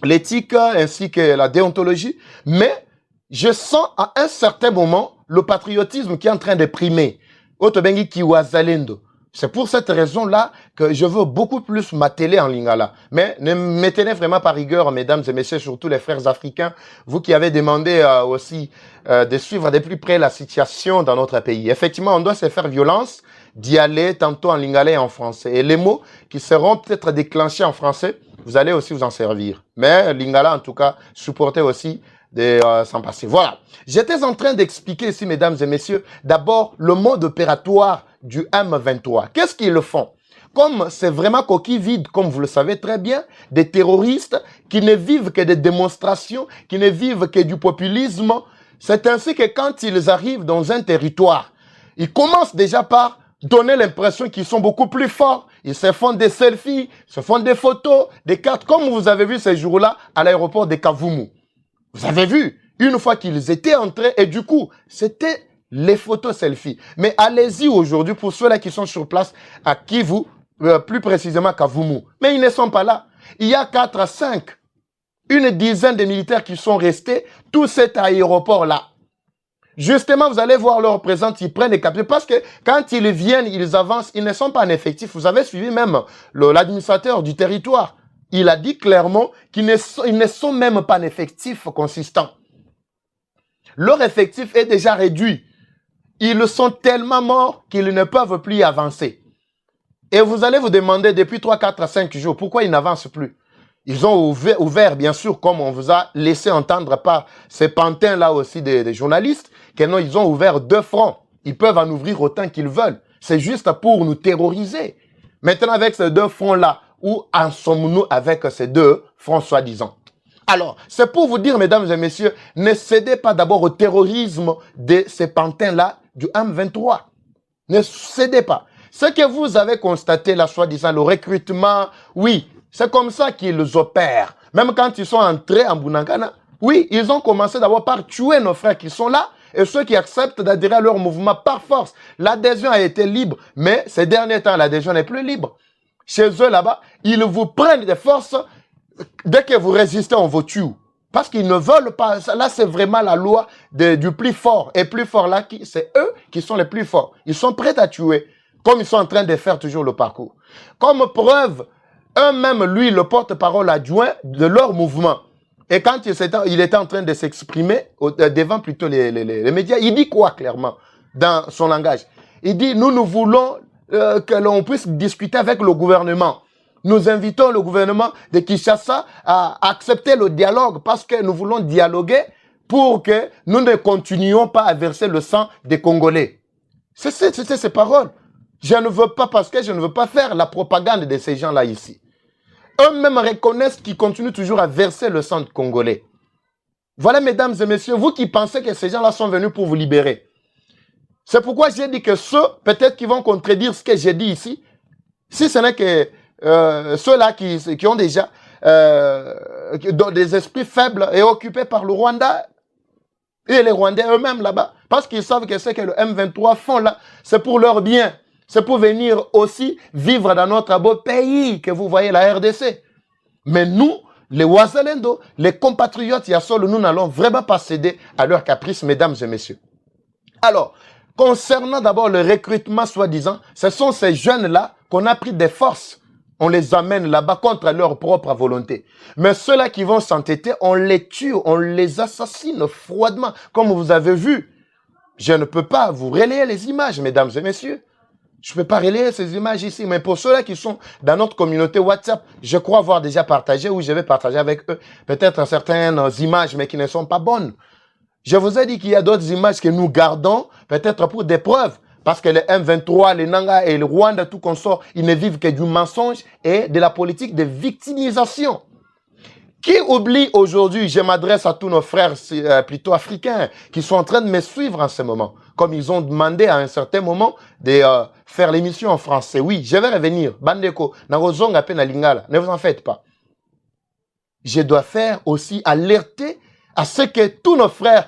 l'éthique ainsi que la déontologie. Mais je sens à un certain moment le patriotisme qui est en train de primer. C'est pour cette raison-là que je veux beaucoup plus m'atteler en lingala. Mais ne me tenez vraiment par rigueur, mesdames et messieurs, surtout les frères africains, vous qui avez demandé aussi de suivre de plus près la situation dans notre pays. Effectivement, on doit se faire violence d'y aller tantôt en lingala et en français. Et les mots qui seront peut-être déclenchés en français, vous allez aussi vous en servir. Mais lingala, en tout cas, supportez aussi de s'en passer. Voilà. J'étais en train d'expliquer ici, mesdames et messieurs, d'abord le mode opératoire du M23. Qu'est-ce qu'ils le font? Comme c'est vraiment coquille vide, comme vous le savez très bien, des terroristes qui ne vivent que des démonstrations, qui ne vivent que du populisme, c'est ainsi que quand ils arrivent dans un territoire, ils commencent déjà par donner l'impression qu'ils sont beaucoup plus forts, ils se font des selfies, se font des photos, des cartes, comme vous avez vu ces jours-là à l'aéroport de Kavumu. Vous avez vu, une fois qu'ils étaient entrés, et du coup, c'était les photos selfies. Mais allez-y aujourd'hui, pour ceux-là qui sont sur place à Kivu, plus précisément Kavumu. Mais ils ne sont pas là. Il y a 4 à 5, une dizaine de militaires qui sont restés, tout cet aéroport-là. Justement, vous allez voir leur présence, ils prennent des captures. Parce que quand ils viennent, ils avancent, ils ne sont pas en effectif. Vous avez suivi même l'administrateur du territoire. Il a dit clairement qu'ils ne sont même pas en effectif consistant. Leur effectif est déjà réduit. Ils sont tellement morts qu'ils ne peuvent plus avancer. Et vous allez vous demander depuis 3, 4 à 5 jours, pourquoi ils n'avancent plus? Ils ont ouvert, bien sûr, comme on vous a laissé entendre par ces pantins-là aussi des journalistes, qu'ils ont ouvert 2 fronts. Ils peuvent en ouvrir autant qu'ils veulent. C'est juste pour nous terroriser. Maintenant, avec ces 2 fronts-là, où en sommes-nous avec ces 2 fronts soi-disant? Alors, c'est pour vous dire, mesdames et messieurs, ne cédez pas d'abord au terrorisme de ces pantins-là du M23. Ne cédez pas. Ce que vous avez constaté là, soi-disant, le recrutement, oui, c'est comme ça qu'ils opèrent. Même quand ils sont entrés en Bunagana, oui, ils ont commencé d'abord par tuer nos frères qui sont là et ceux qui acceptent d'adhérer à leur mouvement par force. L'adhésion a été libre, mais ces derniers temps, l'adhésion n'est plus libre. Chez eux là-bas, ils vous prennent des forces. Dès que vous résistez, on vous tue. Parce qu'ils ne veulent pas. Là, c'est vraiment la loi du plus fort. Et plus fort là, c'est eux qui sont les plus forts. Ils sont prêts à tuer, comme ils sont en train de faire toujours le parcours. Comme preuve, eux-mêmes, lui, le porte-parole adjoint de leur mouvement. Et quand il était en train de s'exprimer devant plutôt les médias, il dit quoi clairement dans son langage? Il dit, nous voulons que l'on puisse discuter avec le gouvernement. Nous invitons le gouvernement de Kinshasa à accepter le dialogue parce que nous voulons dialoguer pour que nous ne continuions pas à verser le sang des Congolais. C'était ces paroles. Je ne veux pas parce que je ne veux pas faire la propagande de ces gens-là ici. Eux-mêmes reconnaissent qu'ils continuent toujours à verser le sang des Congolais. Voilà, mesdames et messieurs, vous qui pensez que ces gens-là sont venus pour vous libérer. C'est pourquoi j'ai dit que ceux, peut-être qui vont contredire ce que j'ai dit ici, si ce n'est que ceux-là qui ont déjà des esprits faibles et occupés par le Rwanda et les Rwandais eux-mêmes là-bas. Parce qu'ils savent que ce que le M23 font là, c'est pour leur bien. C'est pour venir aussi vivre dans notre beau pays que vous voyez, la RDC. Mais nous, les Wazalendo, les compatriotes Yassol, nous n'allons vraiment pas céder à leurs caprices, mesdames et messieurs. Alors, concernant d'abord le recrutement soi-disant, ce sont ces jeunes-là qu'on a pris des forces. On les amène là-bas contre leur propre volonté. Mais ceux-là qui vont s'entêter, on les tue, on les assassine froidement. Comme vous avez vu, je ne peux pas vous relayer les images, mesdames et messieurs. Je ne peux pas relayer ces images ici. Mais pour ceux-là qui sont dans notre communauté WhatsApp, je crois avoir déjà partagé ou je vais partager avec eux peut-être certaines images, mais qui ne sont pas bonnes. Je vous ai dit qu'il y a d'autres images que nous gardons, peut-être pour des preuves. Parce que les M23, les Nanga et le Rwanda, tout consort, ils ne vivent que du mensonge et de la politique de victimisation. Qui oublie aujourd'hui, je m'adresse à tous nos frères plutôt africains qui sont en train de me suivre en ce moment. Comme ils ont demandé à un certain moment de faire l'émission en français. Oui, je vais revenir. Bandeko, Narozonga Pena Lingala, ne vous en faites pas. Je dois faire aussi alerter à ce que tous nos frères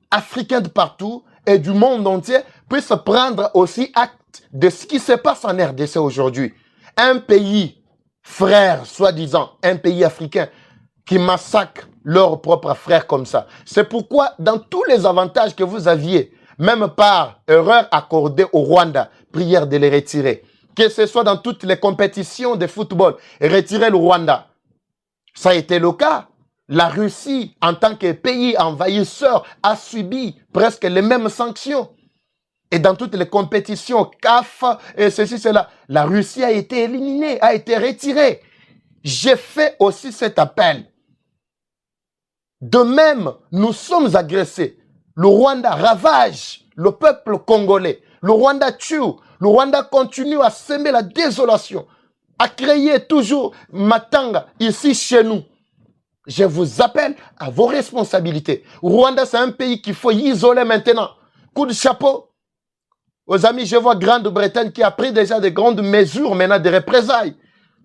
africains de partout et du monde entier puissent prendre aussi acte de ce qui se passe en RDC aujourd'hui. Un pays frère, soi-disant, un pays africain qui massacre leurs propres frères comme ça. C'est pourquoi, dans tous les avantages que vous aviez, même par erreur accordée au Rwanda, prière de les retirer. Que ce soit dans toutes les compétitions de football, retirer le Rwanda. Ça a été le cas. La Russie, en tant que pays envahisseur, a subi presque les mêmes sanctions. Et dans toutes les compétitions, CAF et ceci, cela, la Russie a été éliminée, a été retirée. J'ai fait aussi cet appel. De même, nous sommes agressés. Le Rwanda ravage le peuple congolais. Le Rwanda tue. Le Rwanda continue à semer la désolation, à créer toujours Matanga ici chez nous. Je vous appelle à vos responsabilités. Rwanda, c'est un pays qu'il faut isoler maintenant. Coup de chapeau. Aux amis, je vois Grande-Bretagne qui a pris déjà de grandes mesures maintenant de représailles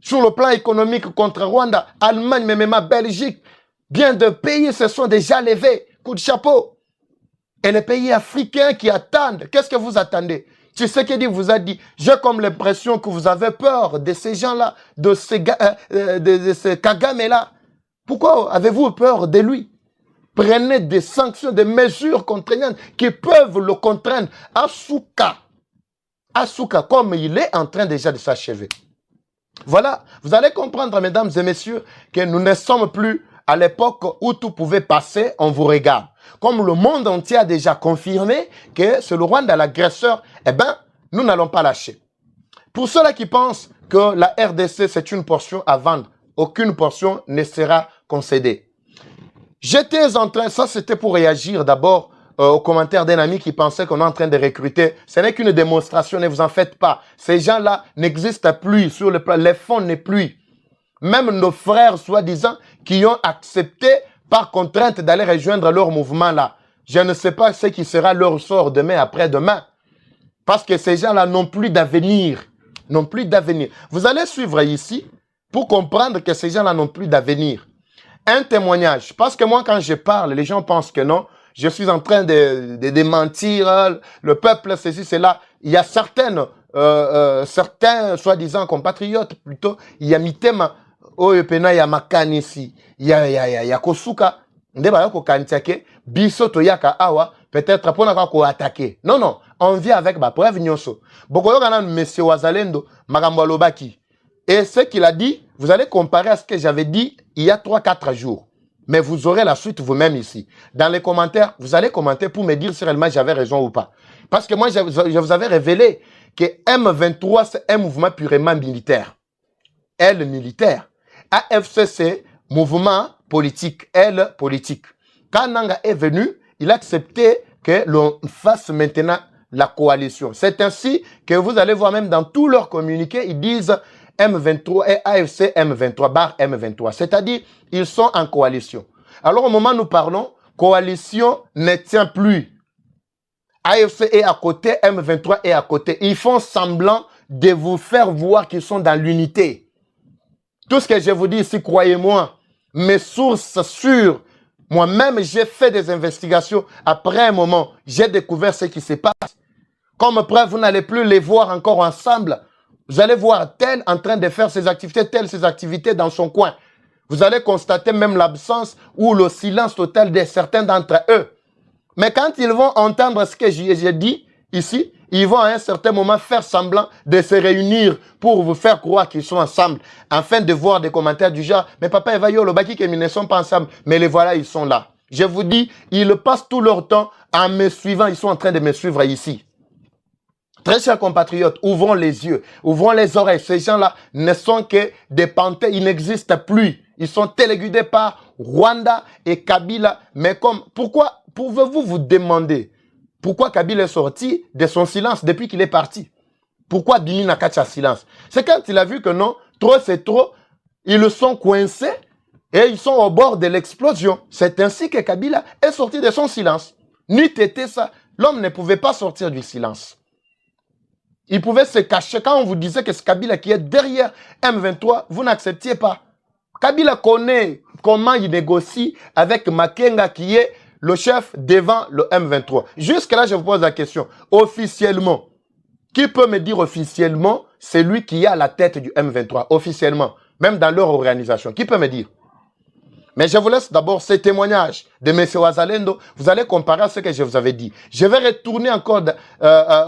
sur le plan économique contre Rwanda, Allemagne, mais même Belgique. Bien de pays se sont déjà levés. Coup de chapeau. Et les pays africains qui attendent, qu'est-ce que vous attendez? Tu sais qu'il vous a dit, j'ai comme l'impression que vous avez peur de ces gens-là, de ces Kagame-là. Pourquoi avez-vous peur de lui? Prenez des sanctions, des mesures contraignantes qui peuvent le contraindre. Asuka, comme il est en train déjà de s'achever. Voilà, vous allez comprendre, mesdames et messieurs, que nous ne sommes plus à l'époque où tout pouvait passer, on vous regarde. Comme le monde entier a déjà confirmé que c'est le Rwanda l'agresseur, eh bien, nous n'allons pas lâcher. Pour ceux-là qui pensent que la RDC, c'est une portion à vendre, aucune portion ne sera concédée. J'étais en train, ça c'était pour réagir d'abord aux commentaires d'un ami qui pensait qu'on est en train de recruter. Ce n'est qu'une démonstration, ne vous en faites pas. Ces gens-là n'existent plus sur le plan, les fonds n'est plus. Même nos frères, soi-disant, qui ont accepté par contrainte d'aller rejoindre leur mouvement là. Je ne sais pas ce qui sera leur sort demain, après-demain. Parce que ces gens-là n'ont plus d'avenir. N'ont plus d'avenir. Vous allez suivre ici pour comprendre que ces gens-là n'ont plus d'avenir. Un témoignage. Parce que moi, quand je parle, les gens pensent que non. Je suis en train de démentir. Le peuple, ceci, cela. Il y a certains, soi-disant compatriotes, plutôt. Il y a Mitema. Oh, il y a Makani ici. Il y a Kosuka. Ndeba yoko kantiake. Biso to yaka awa. Peut-être pour n'avoir attaquer. Non, non. On vient avec ma preuve nyonso. Bokoyo ganan monsieur Wazalendo. Magambo Lobaki. Et ce qu'il a dit, vous allez comparer à ce que j'avais dit il y a 3-4 jours. Mais vous aurez la suite vous-même ici. Dans les commentaires, vous allez commenter pour me dire si réellement j'avais raison ou pas. Parce que moi, je vous avais révélé que M23, c'est un mouvement purement militaire. Elle, militaire. AFC, c'est mouvement politique. Elle, politique. Quand Nanga est venu, il a accepté que l'on fasse maintenant la coalition. C'est ainsi que vous allez voir même dans tous leurs communiqués, ils disent M23 et AFC M23, barre M23. C'est-à-dire, ils sont en coalition. Alors, au moment où nous parlons, coalition ne tient plus. AFC est à côté, M23 est à côté. Ils font semblant de vous faire voir qu'ils sont dans l'unité. Tout ce que je vous dis ici, croyez-moi, mes sources sûres, moi-même, j'ai fait des investigations. Après un moment, j'ai découvert ce qui se passe. Comme preuve, vous n'allez plus les voir encore ensemble. Vous allez voir tel en train de faire ses activités, tel ses activités dans son coin. Vous allez constater même l'absence ou le silence total de certains d'entre eux. Mais quand ils vont entendre ce que j'ai dit ici, ils vont à un certain moment faire semblant de se réunir pour vous faire croire qu'ils sont ensemble, afin de voir des commentaires du genre « Mais papa, Evayo, le Baki, ils ne sont pas ensemble. » Mais les voilà, ils sont là. Je vous dis, ils passent tout leur temps en me suivant. Ils sont en train de me suivre ici. Très chers compatriotes, ouvrons les yeux, ouvrons les oreilles. Ces gens-là ne sont que des panthères, ils n'existent plus. Ils sont téléguidés par Rwanda et Kabila. Mais pourquoi pouvez-vous vous demander pourquoi Kabila est sorti de son silence depuis qu'il est parti? Pourquoi Bimi Nakacha silence? C'est quand il a vu que non, trop c'est trop, ils le sont coincés et ils sont au bord de l'explosion. C'est ainsi que Kabila est sorti de son silence. N'eût été ça, l'homme ne pouvait pas sortir du silence. Il pouvait se cacher. Quand on vous disait que c'est Kabila qui est derrière M23, vous n'acceptiez pas. Kabila connaît comment il négocie avec Makenga qui est le chef devant le M23. Jusque-là, je vous pose la question. Officiellement, qui peut me dire officiellement, c'est lui qui est à la tête du M23, officiellement, même dans leur organisation? Qui peut me dire? Mais je vous laisse d'abord ces témoignages de M. Wazalendo. Vous allez comparer à ce que je vous avais dit. Je vais retourner encore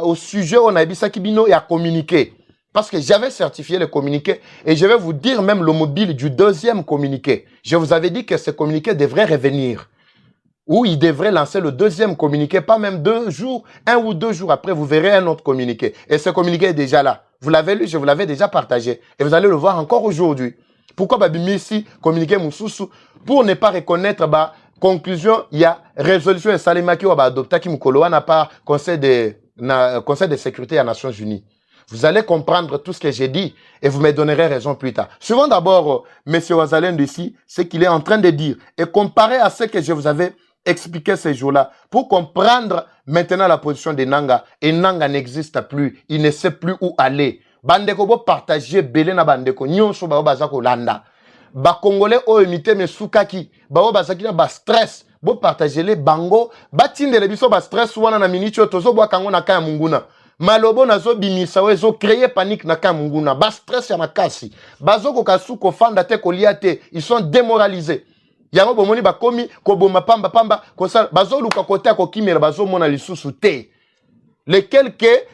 au sujet où on a dit Sakibino et à communiquer. Parce que j'avais certifié le communiqué et je vais vous dire même le mobile du deuxième communiqué. Je vous avais dit que ce communiqué devrait revenir. Ou il devrait lancer le deuxième communiqué, pas même 2 jours, 1 ou 2 jours après, vous verrez un autre communiqué. Et ce communiqué est déjà là. Vous l'avez lu, je vous l'avais déjà partagé. Et vous allez le voir encore aujourd'hui. Pourquoi Babimi ici, communiqué Moussoussou? Pour ne pas reconnaître, conclusion, il y a résolution et Salimaki ou adopté qui Moukoloa n'a pas conseil de sécurité à Nations Unies. Vous allez comprendre tout ce que j'ai dit et vous me donnerez raison plus tard. Suivons d'abord M. Wazalendo ici, ce qu'il est en train de dire et comparé à ce que je vous avais expliqué ces jours-là pour comprendre maintenant la position de Nanga. Et Nanga n'existe plus. Il ne sait plus où aller. Bandeko bo partager belé na bandeko. Nyonso ba bazako landa. Ba Congolais o imité me soukaki. Ba bazaki na ba stress. Bo partager les bango. Ba tinde le biso ba stress wana na minicho tozo bo kango na kaya munguna. Malobo nazo bimisa wezo créer panique na kaya munguna. Ba stress ya makasi. Bazo ko kasu ko fanda te ko liate. Ils sont démoralisés. Yango bomoni bakomi ko boma pamba ko sa bazo luka kote ko kimela bazo mona lisusu te. Les quelques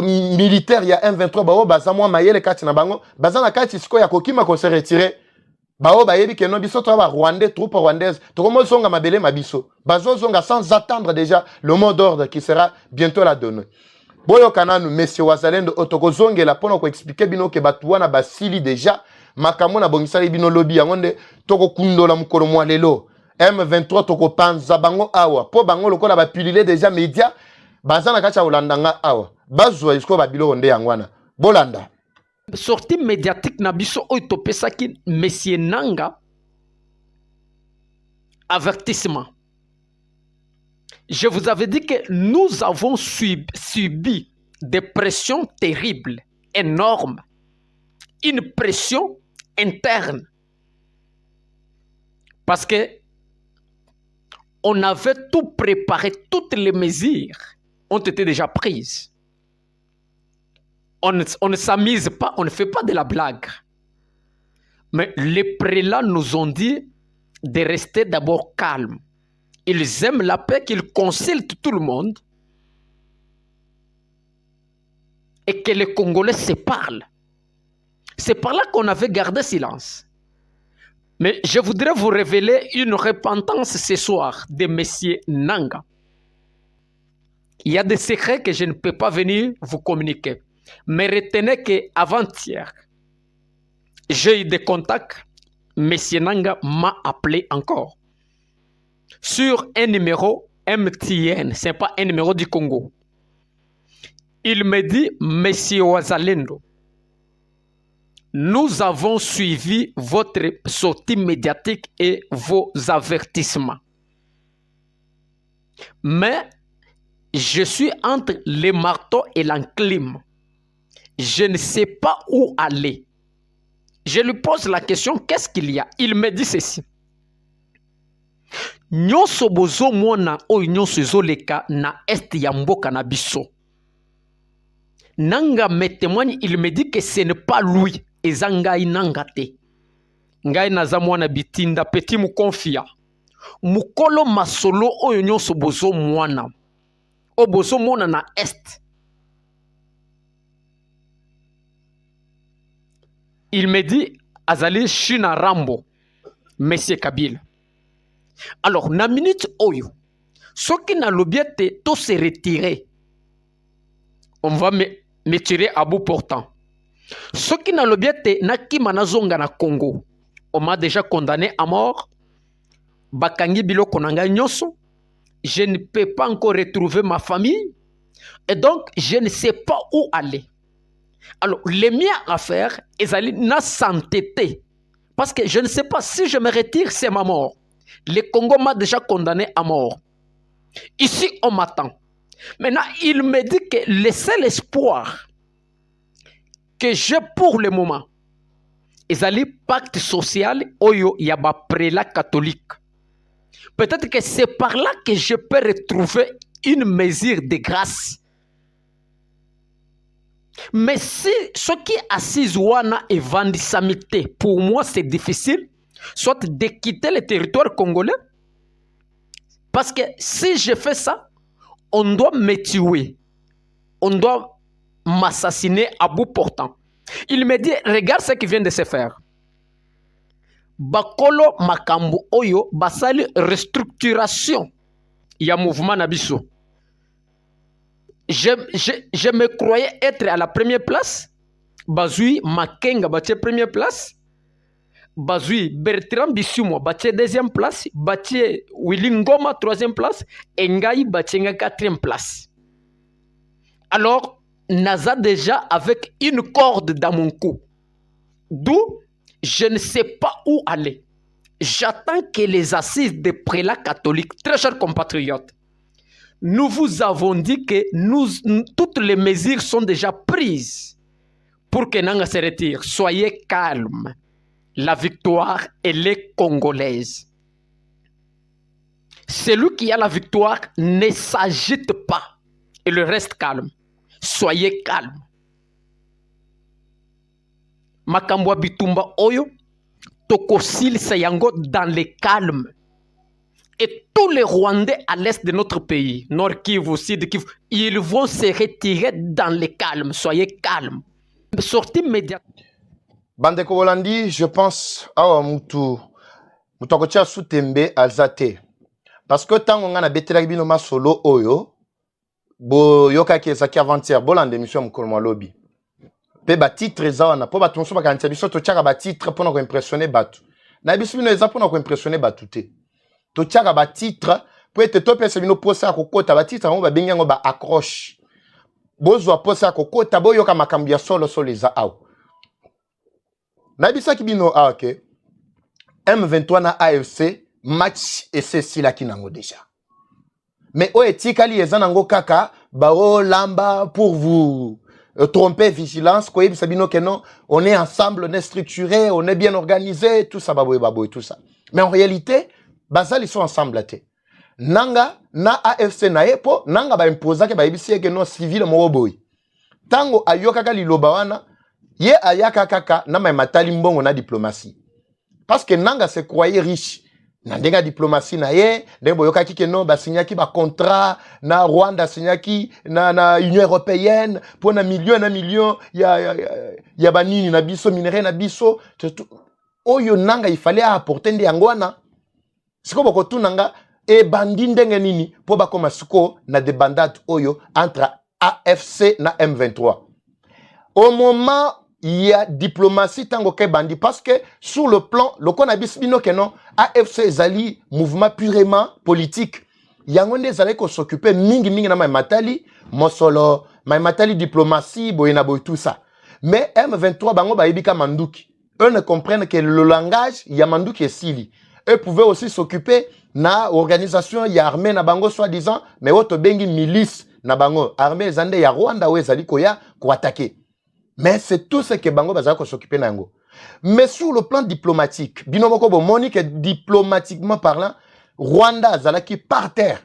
militaires ya M23 bao baza mwa mayele kati na bango baza na kati siko ya kokima ko se retirer. Bao bayebi ke no biso to ba Rwandais troupe rwandaise to komo zonga mabele mabiso. Bazo zonga sans attendre déjà le mot d'ordre qui sera bientôt la donné. Boyo kananu monsieur Wazalendo otoko zongela pono ko expliquer bino ke batuana basili déjà makamona bongisali bino lobby yangonde toko kundola mukolo mwa lelo M23 toko panza bango awa po bango lokola ba pilile déjà média bazana kacha olandanga awa bazwa isko babilo onde yangwana bolanda sortie médiatique na biso oyo topesaki monsieur Nanga avertissement. Je vous avais dit que nous avons subi des pressions terribles, énormes, une pression interne. Parce que on avait tout préparé, toutes les mesures ont été déjà prises. On ne s'amuse pas, on ne fait pas de la blague. Mais les prélats nous ont dit de rester d'abord calmes. Ils aiment la paix, qu'ils consultent tout le monde et que les Congolais se parlent. C'est par là qu'on avait gardé silence. Mais je voudrais vous révéler une repentance ce soir de M. Nanga. Il y a des secrets que je ne peux pas venir vous communiquer. Mais retenez qu'avant-hier, j'ai eu des contacts. M. Nanga m'a appelé encore sur un numéro MTN, ce n'est pas un numéro du Congo. Il me dit, Monsieur Wazalendo, nous avons suivi votre sortie médiatique et vos avertissements. Mais je suis entre le marteau et l'enclume. Je ne sais pas où aller. Je lui pose la question, qu'est-ce qu'il y a? Il me dit ceci. Nyonso bozo mona o nyonso ezoleka na est ya mboka na biso. Nanga me témoigne, il me dit que ce n'est pas lui. Ezangai nanga te. Ngai naza mwana bitinda petit mu confia. Mukolo masolo o nyonso bozo mwana. O bozo mona na est. Il me dit azali Shina Rambo, Monsieur Kabila. Alors, na minute oyo, ce qui n'a l'objet tout se retirer, on va me tirer à bout portant. Ce qui n'a l'objet na kimana zonga na Congo, on m'a déjà condamné à mort. Bakangi bilo konanga nyoso, je ne peux pas encore retrouver ma famille, et donc je ne sais pas où aller. Alors, les miens à faire, ils allaient na s'entêter, parce que je ne sais pas si je me retire, c'est ma mort. Le Congo m'a déjà condamné à mort. Ici, on m'attend. Maintenant, il me dit que le seul espoir que j'ai pour le moment, ils allaient pacte social, oyo yaba prélat catholique. Peut-être que c'est par là que je peux retrouver une mesure de grâce. Mais si ce qui est assis wana et vendisamité, pour moi c'est difficile, soit de quitter le territoire congolais, parce que si je fais ça, on doit me tuer, on doit m'assassiner à bout portant. Il me dit, regarde ce qui vient de se faire. Bakolo makambo oyo basali restructuration, il y a mouvement nabiso. Je me croyais être à la première place. Bazui Makenga batie première place. Bazui Bertrand Bissoumo batie deuxième place. Batie Willy Ngoma troisième place. Engai batie quatrième place. Alors, Naza déjà avec une corde dans mon cou. D'où je ne sais pas où aller. j'attends que les assises des prélats catholiques, très chers compatriotes, nous vous avons dit que toutes les mesures sont déjà prises pour que Nanga se retire. Soyez calmes. La victoire, elle est congolaise. Celui qui a la victoire ne s'agite pas et le reste calme. Soyez calme. Makambwa Bitumba Oyo, Tokosil Sayango dans le calme. Et tous les Rwandais à l'est de notre pays, Nord Kivu, Sud Kivu, ils vont se retirer dans le calme. Soyez calmes. Sortez immédiatement. Bandeko Bolandi, je pense awa mutu mutokocha sutembe alzate. Parce que tant on a betela bino masolo oyo, bo yoka ki ezaki avant-hier bolande émission mukolo lobby. Pe ba titre za wana po ba tonso ba kantia biso to tchaka ba titre pour nous impressionner batu. Na biso bino eza pour nous impressionner batu te. To tchaka ba titre pour être to pesa bino posa kokota ba titre ngo ba bengango ba accroche. Bozo posa kokota bo yoka makambi ya solo eza aw. Na biso ki bino ok. M23 na AFC match et c'est si la kinango déjà. Mais o etikali ezanango kaka ba o lamba pour vous tromper vigilance quoi sabino que non on est ensemble, on est structuré, on est bien organisé, tout ça baboy tout ça. Mais en réalité bazali sont ensemble là. Nanga na AFC na epo nanga ba imposa ke ba ibisi que non civil mo boy. Tango ayoka ka liloba wana ye ayaka kaka na matali mbongo na diplomatie. Parce que nanga se croyait riche. Nandenga diplomatie na ye, ndembo yoka ki non ba signaki ba contrat na Rwanda signaki na Union européenne pour na million ya banini na biso minerai na biso oyo nanga il fallait apporter ndi yangwana. Siko boko tu nanga e bandi ndenge nini po ba koma siko na de bandade oyo entre AFC na M23. Au moment il y a diplomatie tango ke bandi parce que sur le plan le qu'on a bisbino que non AFC ezali mouvement purement politique yangonde ezali ko s'occuper mingi na matali mosolo matali diplomatie boyena boy tout ça mais M23 bango ba yebika manduki eux ne comprennent que le langage ya manduki esili eux pouvaient aussi s'occuper na organisation ya armée na bango soi-disant mais auto bengi milice na bango armée zande ya Rwanda ou ezali ko ya ko attaquer. Mais c'est tout ce que Bango Bazako s'occuper nango. Mais sur le plan diplomatique, binomoko bo moni que diplomatiquement parlant, Rwanda azalaki par terre.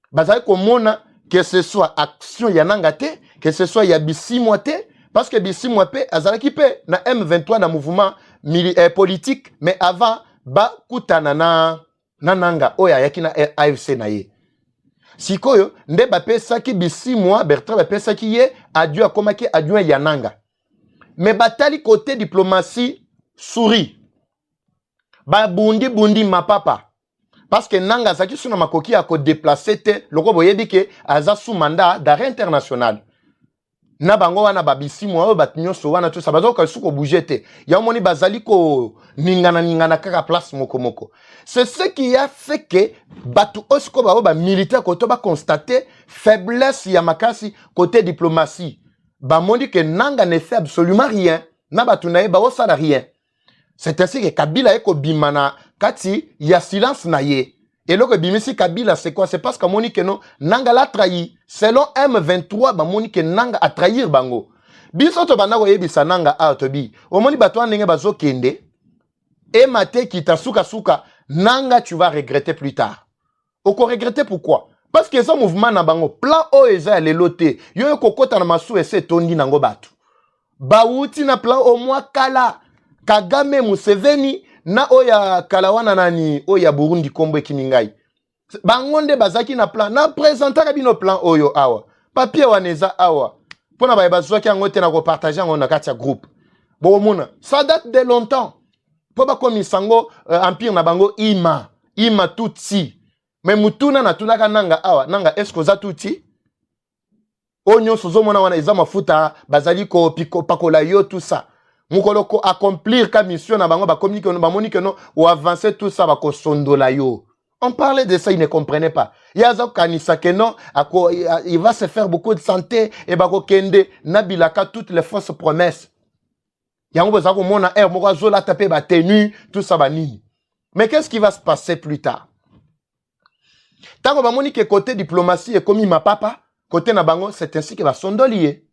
Bazako mona que ce soit action yanangate, que ce soit yabisimwate, parce que bisimwape azalaki pe na M23 na mouvement politique, mais avant ba kutana na nanga oya yaki na AFC na ye. Sikoyo nde ba pesaki bisimwa Bertrand ba pesaki ye adieu akomaki adieu yananga. Mais batali côté diplomatie souris. Ba bundi ma papa. Parce que nanga zaki suna makoki a ko déplacer te loko boyebi ke aza sous mandat d'arrêt international. Na bango wana babisi mo batinyo so wana tout ça bazo ka suko bouger te. Ya moni bazali ko ningana kaka place moko. C'est ce qui a fait que batu osko ba militaire côté ba constater faiblesse ya makasi côté diplomatie. Ba mondi que nanga ne fait absolument rien na batunaye ba osala rien. C'est ainsi que Kabila eko bimana kati ya silence na ye. Et là que bimisi Kabila c'est quoi? C'est parce que moni que non nanga l'a trahi. Selon M23 ba moni que nanga a trahir bango. Biso to bana ko yebisa nanga autobi. O moni batwa ndenge bazo kende et mate kita suka nanga tu vas regretter plus tard. Oko regretter pourquoi? Parce que ce mouvement na bango plan o eza lelote yo kokota na masu ese tondi nango batu bauti na plan au moins kala Kagame Museveni na oya kalawana nani oya Burundi kombo kiningai bangonde bazaki na plan na présenter bino plan oyo awa papier waneza awa pona ba bazwaki angote na ko partager ngo na kati ya groupe bo mona ça date de longtemps po ba komisango empire na bango ima tutsi. Mais mutuna na tunaka nanga awa nanga esko za tuti onyo sozo mona wana eza mafuta bazali ko piko pakola yo tout ça mukolo ko accomplir ka mission na bango ba communiquer no ba monique no ou avancer tout ça ba ko sondola yo. On parlait de ça, il ne comprenait pas. Yaza kanisa que non il va se faire beaucoup de santé et ba ko kende nabilaka toutes les fausses promesses. Yango bazako mona moko zo la taper ba tenue tout ça ba nini. Mais qu'est-ce qui va se passer plus tard? Tant que moni que côté diplomatie et comme ma papa, côté Nabango, c'est ainsi que va sondolier.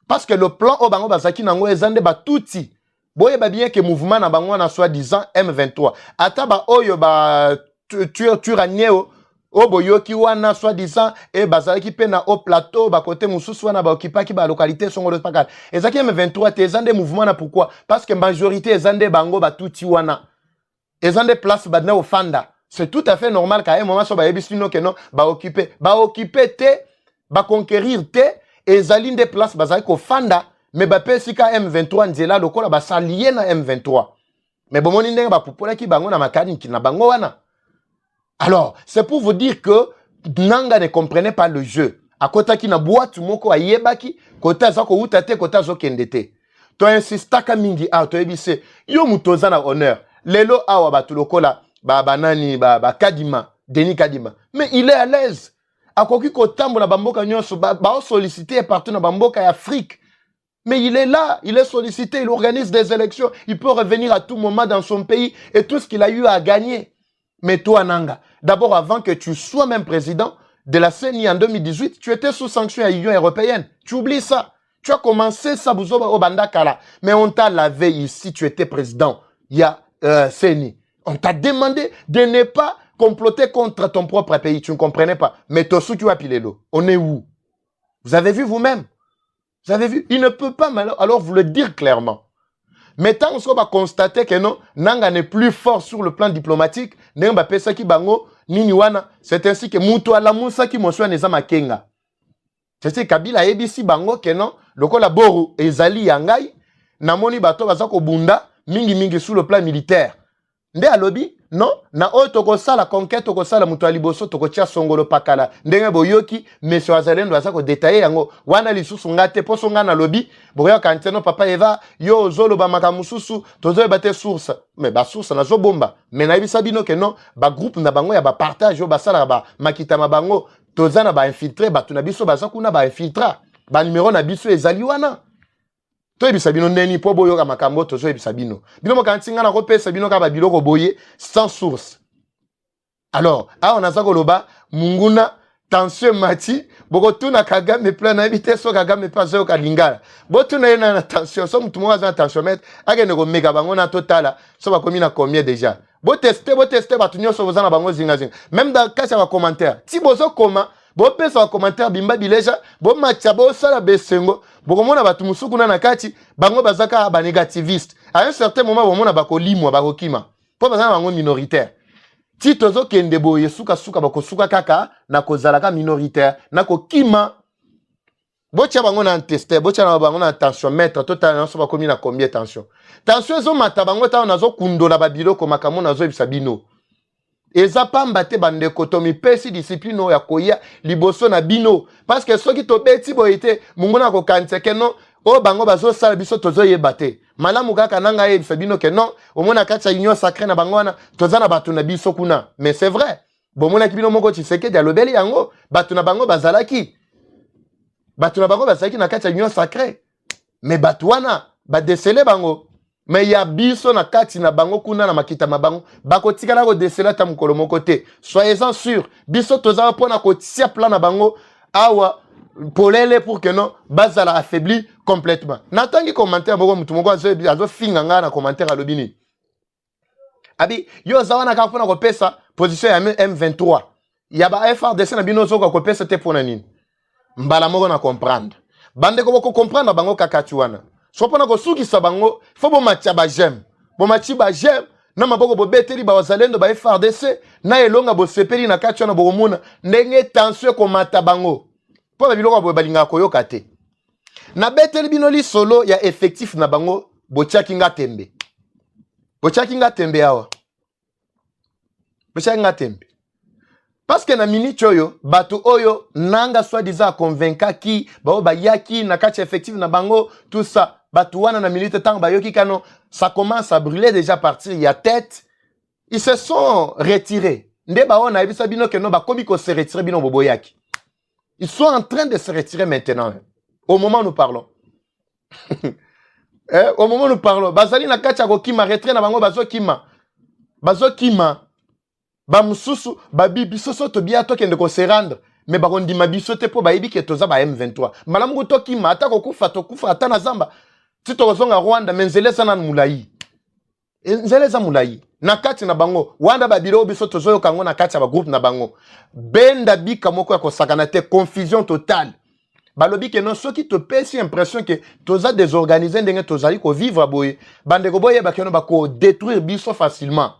Parce que le plan au Bango Bazaki Nango ezande ba touti. Boye ba bien que mouvement Nabango na soi-disant M23. Ata ba oyo ba turanieo o boyoki wana soi-disant et bazaki pe na au plateau ba côté mususu wana ba okipa ki ba localité songolo pakal. Ezaki M23 te ezande mouvement na pourquoi? Parce que majorité ezande bango ba touti wana. Ezande place ba na ofanda. C'est tout à fait normal qu'à un moment so ba yebisino que non ba occuper te ba conquérir te ezali des places bazali ko fanda mais ba pesika M23 nzela lokola ba s'allier na M23 mais bomoni ndenge ba popola ki bango na makani ki na bango wana. Alors c'est pour vous dire que Nanga ne comprenait pas le jeu akota ki na boîte moko ayebaki kota za ko utate kota zo kendete to insistaka mingi a to ebise yo mutoza na honneur lelo awa ba tulokola ba banani ba Kadima Denis Kadima mais il est à l'aise. Akoki kotambo na bamboka nyonso ba sollicité partout na bamboka Afrique. Mais il est là, il est sollicité, il organise des élections, il peut revenir à tout moment dans son pays et tout ce qu'il a eu à gagner. Mais toi Nanga, d'abord avant que tu sois même président de la CENI en 2018, tu étais sous sanction à l'Union européenne. Tu oublies ça. Tu as commencé ça Bouzoba au Bandakala, mais on t'a lavé ici, tu étais président. Il y a CENI. On t'a demandé de ne pas comploter contre ton propre pays, tu ne comprenais pas. Mais Tosu, tu as pilé l'eau. On est où? Vous avez vu vous-même? Vous avez vu? Il ne peut pas alors vous le dire clairement. Mais tant qu'on va constater que non, Nanga n'est plus fort sur le plan diplomatique, Nemba Pesaki Bango, Niniwana, c'est ainsi que Moutou Alamusa qui m'en soit Nezama Kenga. C'est Kabila Ebisi Bango que non, le Boru Ezali Yangai, Namoni Bato Bazako Bunda, Mingi sur le plan militaire. Nde alobi non na oyo tokosala conquête tokosala mutu aliboso tokotia songolo pakala ndenge boyoki monsieur Azalendo aza ko détailler yango wana lisusu ngate poso nga na lobi boyo kanteno papa Eva yo zolo ba makamususu tozo bate source mais ba source na zo bomba mais na ibisa bino ke non ba groupe na bango ya ba partage yo ba sala ba makita mabango tozana ba infiltrer ba tuna biso baza kuna ba infiltra ba numéro na biso ezali wana. Toi bisabino neni po boyo ka makambo tozo bisabino. Bino mo kantinga na ko pesa bino ka ba biloko boye sans source. Alors, on a ça koloba munguna tension mati boko tuna Kagame plan na bité so Kagame pas zo ka lingala. Bo tuna na tension so mutu mo za tension met agene ko mega bango na totala so ba komi na combien déjà. Bo tester ba tunyo so bozana bango zinga. Même dans cas ya commentaire. Ti bozo koma bo pesa commentaire bimba bileja bo matcha bo sala besengo bokomona batu musuku na kati bango bazaka ba négativiste à un certain moment bomona bakolimwa bakokima po bazana bango minoritaire ti tozo kende boye suka bakosuka kaka na kozalaka minoritaire na kokima bocha bango na tester bocha na bango na tensiomètre total so bakomi na combien tension ezo mata bango ta nazo kundola babiloko makambo nazo ebisabino eza pamba te bandeko tomi pesi discipline ya koya liboso na bino parce que soki to beti boyete munguna ko kanteke no o bango bazo sala biso tozo yebate malamu kaka nanga yebisa bino ke non omona kacha union sacrée na bango wana tozana batu na biso kuna mais c'est vrai bomona kibino moko Tshisekedi alobeli yango batu na bango bazalaki na kacha union sacrée mais batu wana ba déceler bango. Mais il y a biso na kati na bango kuna na makita mabango bako tikala ko desela ta mukolo moko te soyez-en sûr biso toza pona ko tia plan na bango awa polele pour que non bazala affaibli complètement. Natangi commentaire boko mutu moko azo finga nga na commentaire alobini abi yo zawana ka pona ko pesa position ya M23 ya ba FRDC na bino zo ko pesa te pona nini mbala moko na comprendre bande ko comprendre bango kakati wana. Sopona ko suki sabango fo bo matcha ba j'aime na maboko bo beteli ba wazalendo ba FRDC na elonga bo sepeli na kati na bo mona ndenge tension ko mata bango po ba biloko bo balinga ko yoka te na beteli binoli solo ya effectif na bango bo tchakinga tembe awa bo tchakinga tembe parce que na minute oyo bato oyo nanga soi-disant convainca ki ba yaki na kati effectif na bango tout ça. Batouana na minute tant bayoki kano ça commence à brûler déjà partir il y a tête ils se sont retirés nde baona ebisa bino ke no bakomi ko se retirer bino boboyaki ils sont en train de se retirer maintenant au moment où nous parlons au moment où nous parlons bazali na kacha ko kima retrait na bango bazo kima bazo kima ba mususu ba biso so to bia to kende ko se rendre mais ba kondima biso te po ba yebi ke toza ba M23 malamu to kima ata ko kufa ata na zamba ti to zonga Rwanda menzele sana mulai nzele za mulai na kati na bango wanda ba biro biso to zoyo kango na kati ba groupe na bango benda bika moko ya ko sakana te confusion totale balobi ke non soki to pesi impression que toza désorganisé ndenge tozali ko vivre boye bande ko boye ba keno ba ko détruire biso facilement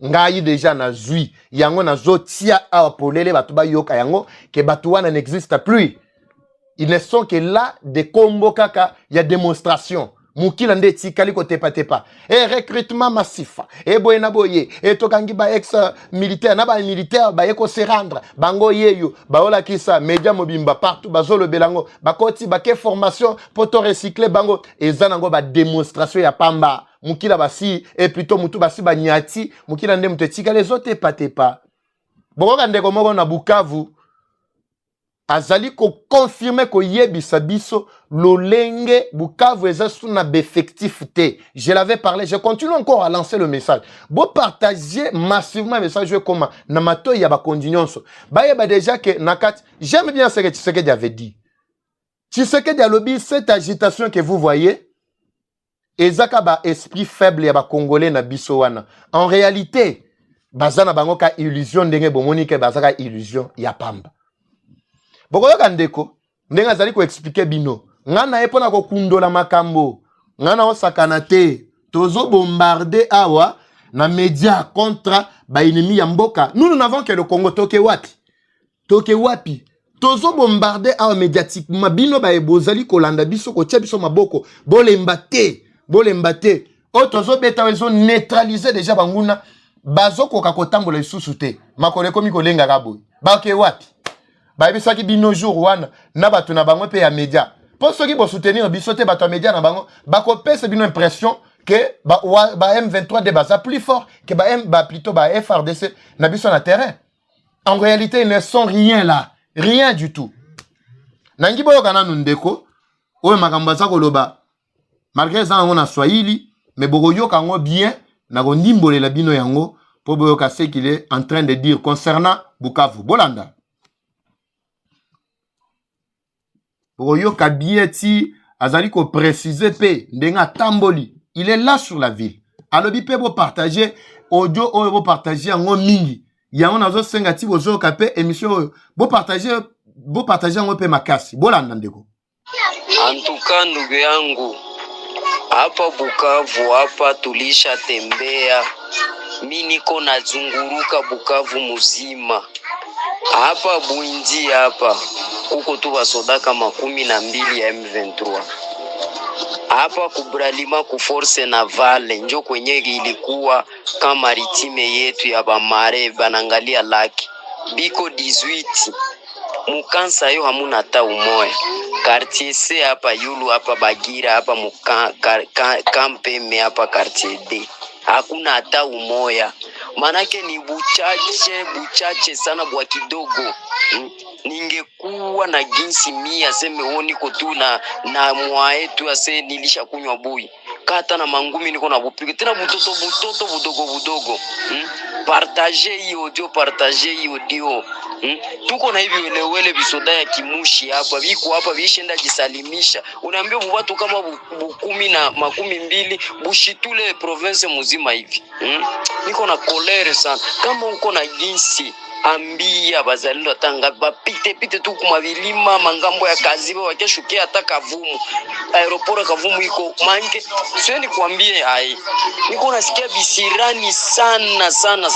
ngai déjà na zui yango na zotia a polele batu ba yoka yango ke batu wana n'existe plus ils ne sont que là des combos kaka ya démonstration mukila nde tikali ko tepa tepa et recrutement massif et boye na boye et tokangi ba ex militaire na ba militaire ba yeko se rendre bango yeyo ba ola kisa media mobimba partout bazolo belango bakoti ba ke formation poto recycler bango ezanango ba démonstration ya pamba mukila basi et plutôt mutu basi ba nyati mukila nde mutu tikali zote tepa boko ndeko moko na Bukavu azali ko confirmer ko yebisa biso lolenge Bukavu eza suna beffectif te. Je l'avais parlé, je continue encore à lancer le message. Bo partager massivement le message comme na mato ya ba kondinyonso. Ba yeba déjà que nakat, j'aime bien ce que Tshisekedi avait dit. Tshisekedi a lobby cette agitation que vous voyez ezaka ba esprit faible ya ba congolais na biso wana. En réalité, bazana bango ka illusion ndenge bomoni ke bazaka illusion ya pamba. Boko kandeko ndenga zali ko expliquer bino ngana epona ko kundola makambo ngana osakana te tozo bombarder awa na média contre ba ennemi ya mboka nous n'avons que le Congo toke wapi tozo bombarder awa médiatiquement bino ba ebozali kolanda biso ko tia biso maboko bolemba te o tozo beta wezo neutraliser déjà banguna bazo koka kotambola lisusu te makole komi kolenga kaboy ba ke wapi ba bisaki bino jour wana na batu na bango pe ya média pour ceux qui vont soutenir biso te batu média na bango ba ko pese bino impression que ba M23 de basa plus fort que plutôt ba FRDC na biso na terrain. En réalité ils ne sont rien là, rien du tout. Nangi boyo kana ndeko o makambo za koloba malgré ça on a Swahili mais boko yo kango bien na ko ndimbolela bino yango po boyo ka ce qu'il est en train de dire concernant Bukavu Bolanda. Boyo Kabieti azali ko préciser pe ndenga tamboli il est là sur la ville alobi pe bo partager audio o bo partager ngo mingi ya on azo senga ti bozo kapé émission bo partager ngo pe makasi bolanda ndeko antuka ndugu yangu hapa Bukavu hapa tulisha tembea mimi niko nazunguruka Bukavu muzima hapa Buinji hapa kuko tu basoda kama 12 ya M23 hapa kubralima ku force navale njo kwenye ilikuwa kama maritime yetu ya bamare banangalia laki biko 18 mukansa yo hamuna hata umoya quartier C hapa yulu hapa Bagira hapa Kampeme hapa quartier D hakuna hata umoya manake ni buchache sana bwa kidogo. Ningekuwa na ginsi 100 seme woni ko tu na mwa yetu ase nilisha kunywa bui kata na mangumi niko na bupiga tena butoto budogo partager hiyo audio tuko na hivi wele bisoda ya kimushi hapa biko hapa bishenda jisalimisha unaambia watu kama 10 na 12 bushitule province muzima hivi niko na kolere sana kama uko na ginsi ambia bazalendo tanga bapite tu kumabilima mangambo ya kazibe wakeshukia hata Kavumu aeroport Kavumu iko mange sieni kuambie hai niko nasikia bisirani sana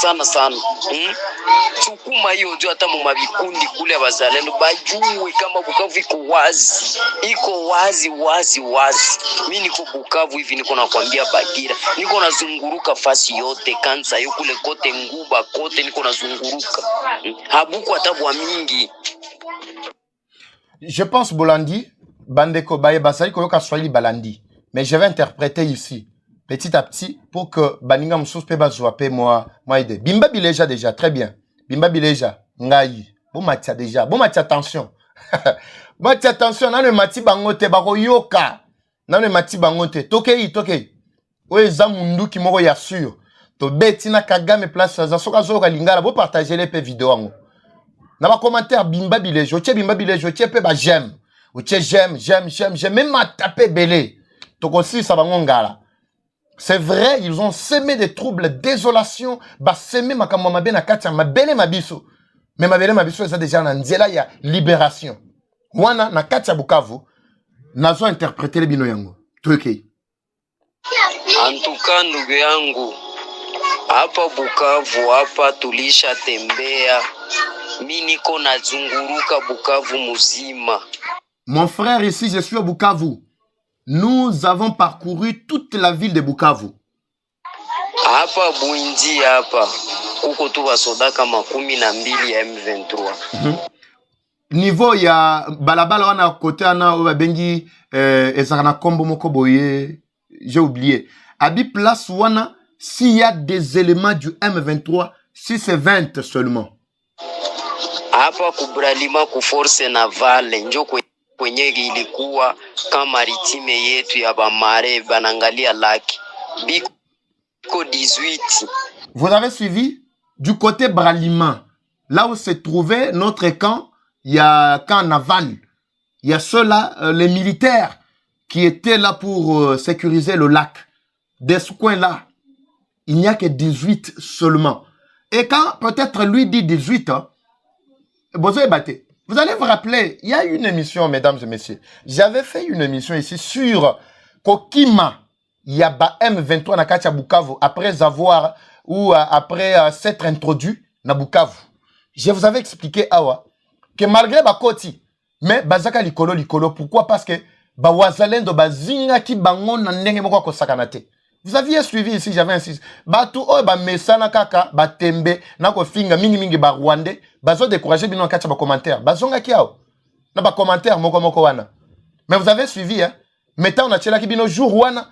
chukuma hiyo ndio hata mu mabikundi kule bazalendo bajue kama Bukavu iko wazi mimi niko Bukavu hivi niko nakwambia Bagira niko nazunguruka fasi yote kansa yo kule kote Nguba kote niko nazunguruka habuku atabwa mingi. Je pense Bolandi bandeko baye basali koyoka Swahili balandi mais je vais interpréter ici petit à petit pour que baninga msous pe bazwa pe moi aide Bimba Bileja déjà très bien Bimba Bileja ngai bon matia déjà bon matia attention matia attention nane mati bangote bako yoka nane mati bangote tokei oye za mundu ki moko ya sûr To betina Kagame place za soka zoka lingala bo partager les vidéos ngo. Na ba commentaire bimba bile jotie bimba bile jotie pe ba j'aime. Otie j'aime même ma taper belé. To kosi sa bango ngala. C'est vrai, ils ont semé des troubles, désolation, ba semé makambo mabe na kati ma bele mabiso. Mais ma bele mabiso ça déjà na nzela ya libération. Wana na kati ya Bukavu nazo interpréter les bino yango. Tueke. En tout cas ndugu yangu hapa Bukavu hapa tulisha tembea. Mimi niko nazunguruka Bukavu muzima. Mon frère ici je suis au Bukavu. Nous avons parcouru toute la ville de Bukavu. Hapa Buinji hapa kuko tu basoda kama 12 ya M23. Niveau ya balabala wana côté ana o bengi ezana kombo moko boye, j'ai oublié. Abi place wana s'il y a des éléments du M23, si c'est 20 seulement. Hapa kubralima ku force navale njo kwenye ilikuwa kama maritime yetu ya bamare banangalia laki biko 18. Vous avez suivi du côté Bralima, là où se trouvait notre camp, il y a camp naval. Il y a ceux-là, les militaires qui étaient là pour sécuriser le lac. De ce coin-là, il n'y a que 18 seulement. Et quand peut-être lui dit 18, hein, vous allez vous rappeler, il y a une émission, mesdames et messieurs. J'avais fait une émission ici sur Kokima. Il y a M23 na Katia Bukavu après avoir ou après s'être introduit na Bukavu. Je vous avais expliqué awa que malgré Bakoti, mais bazaka likolo, pourquoi? Parce que Bawazalendo bazinga ki bango na ndenge moko ko sakanate. Vous aviez suivi ici, j'avais insisté. Batu o ba mesana kaka ba tembe na ko finga mingi ba Rwandais bazo décourager bino Katia ba commentaire. Bazonga ki awo na ba commentaire moko wana. Mais vous avez suivi hein. Maintenant on a tchela ki bino jour wana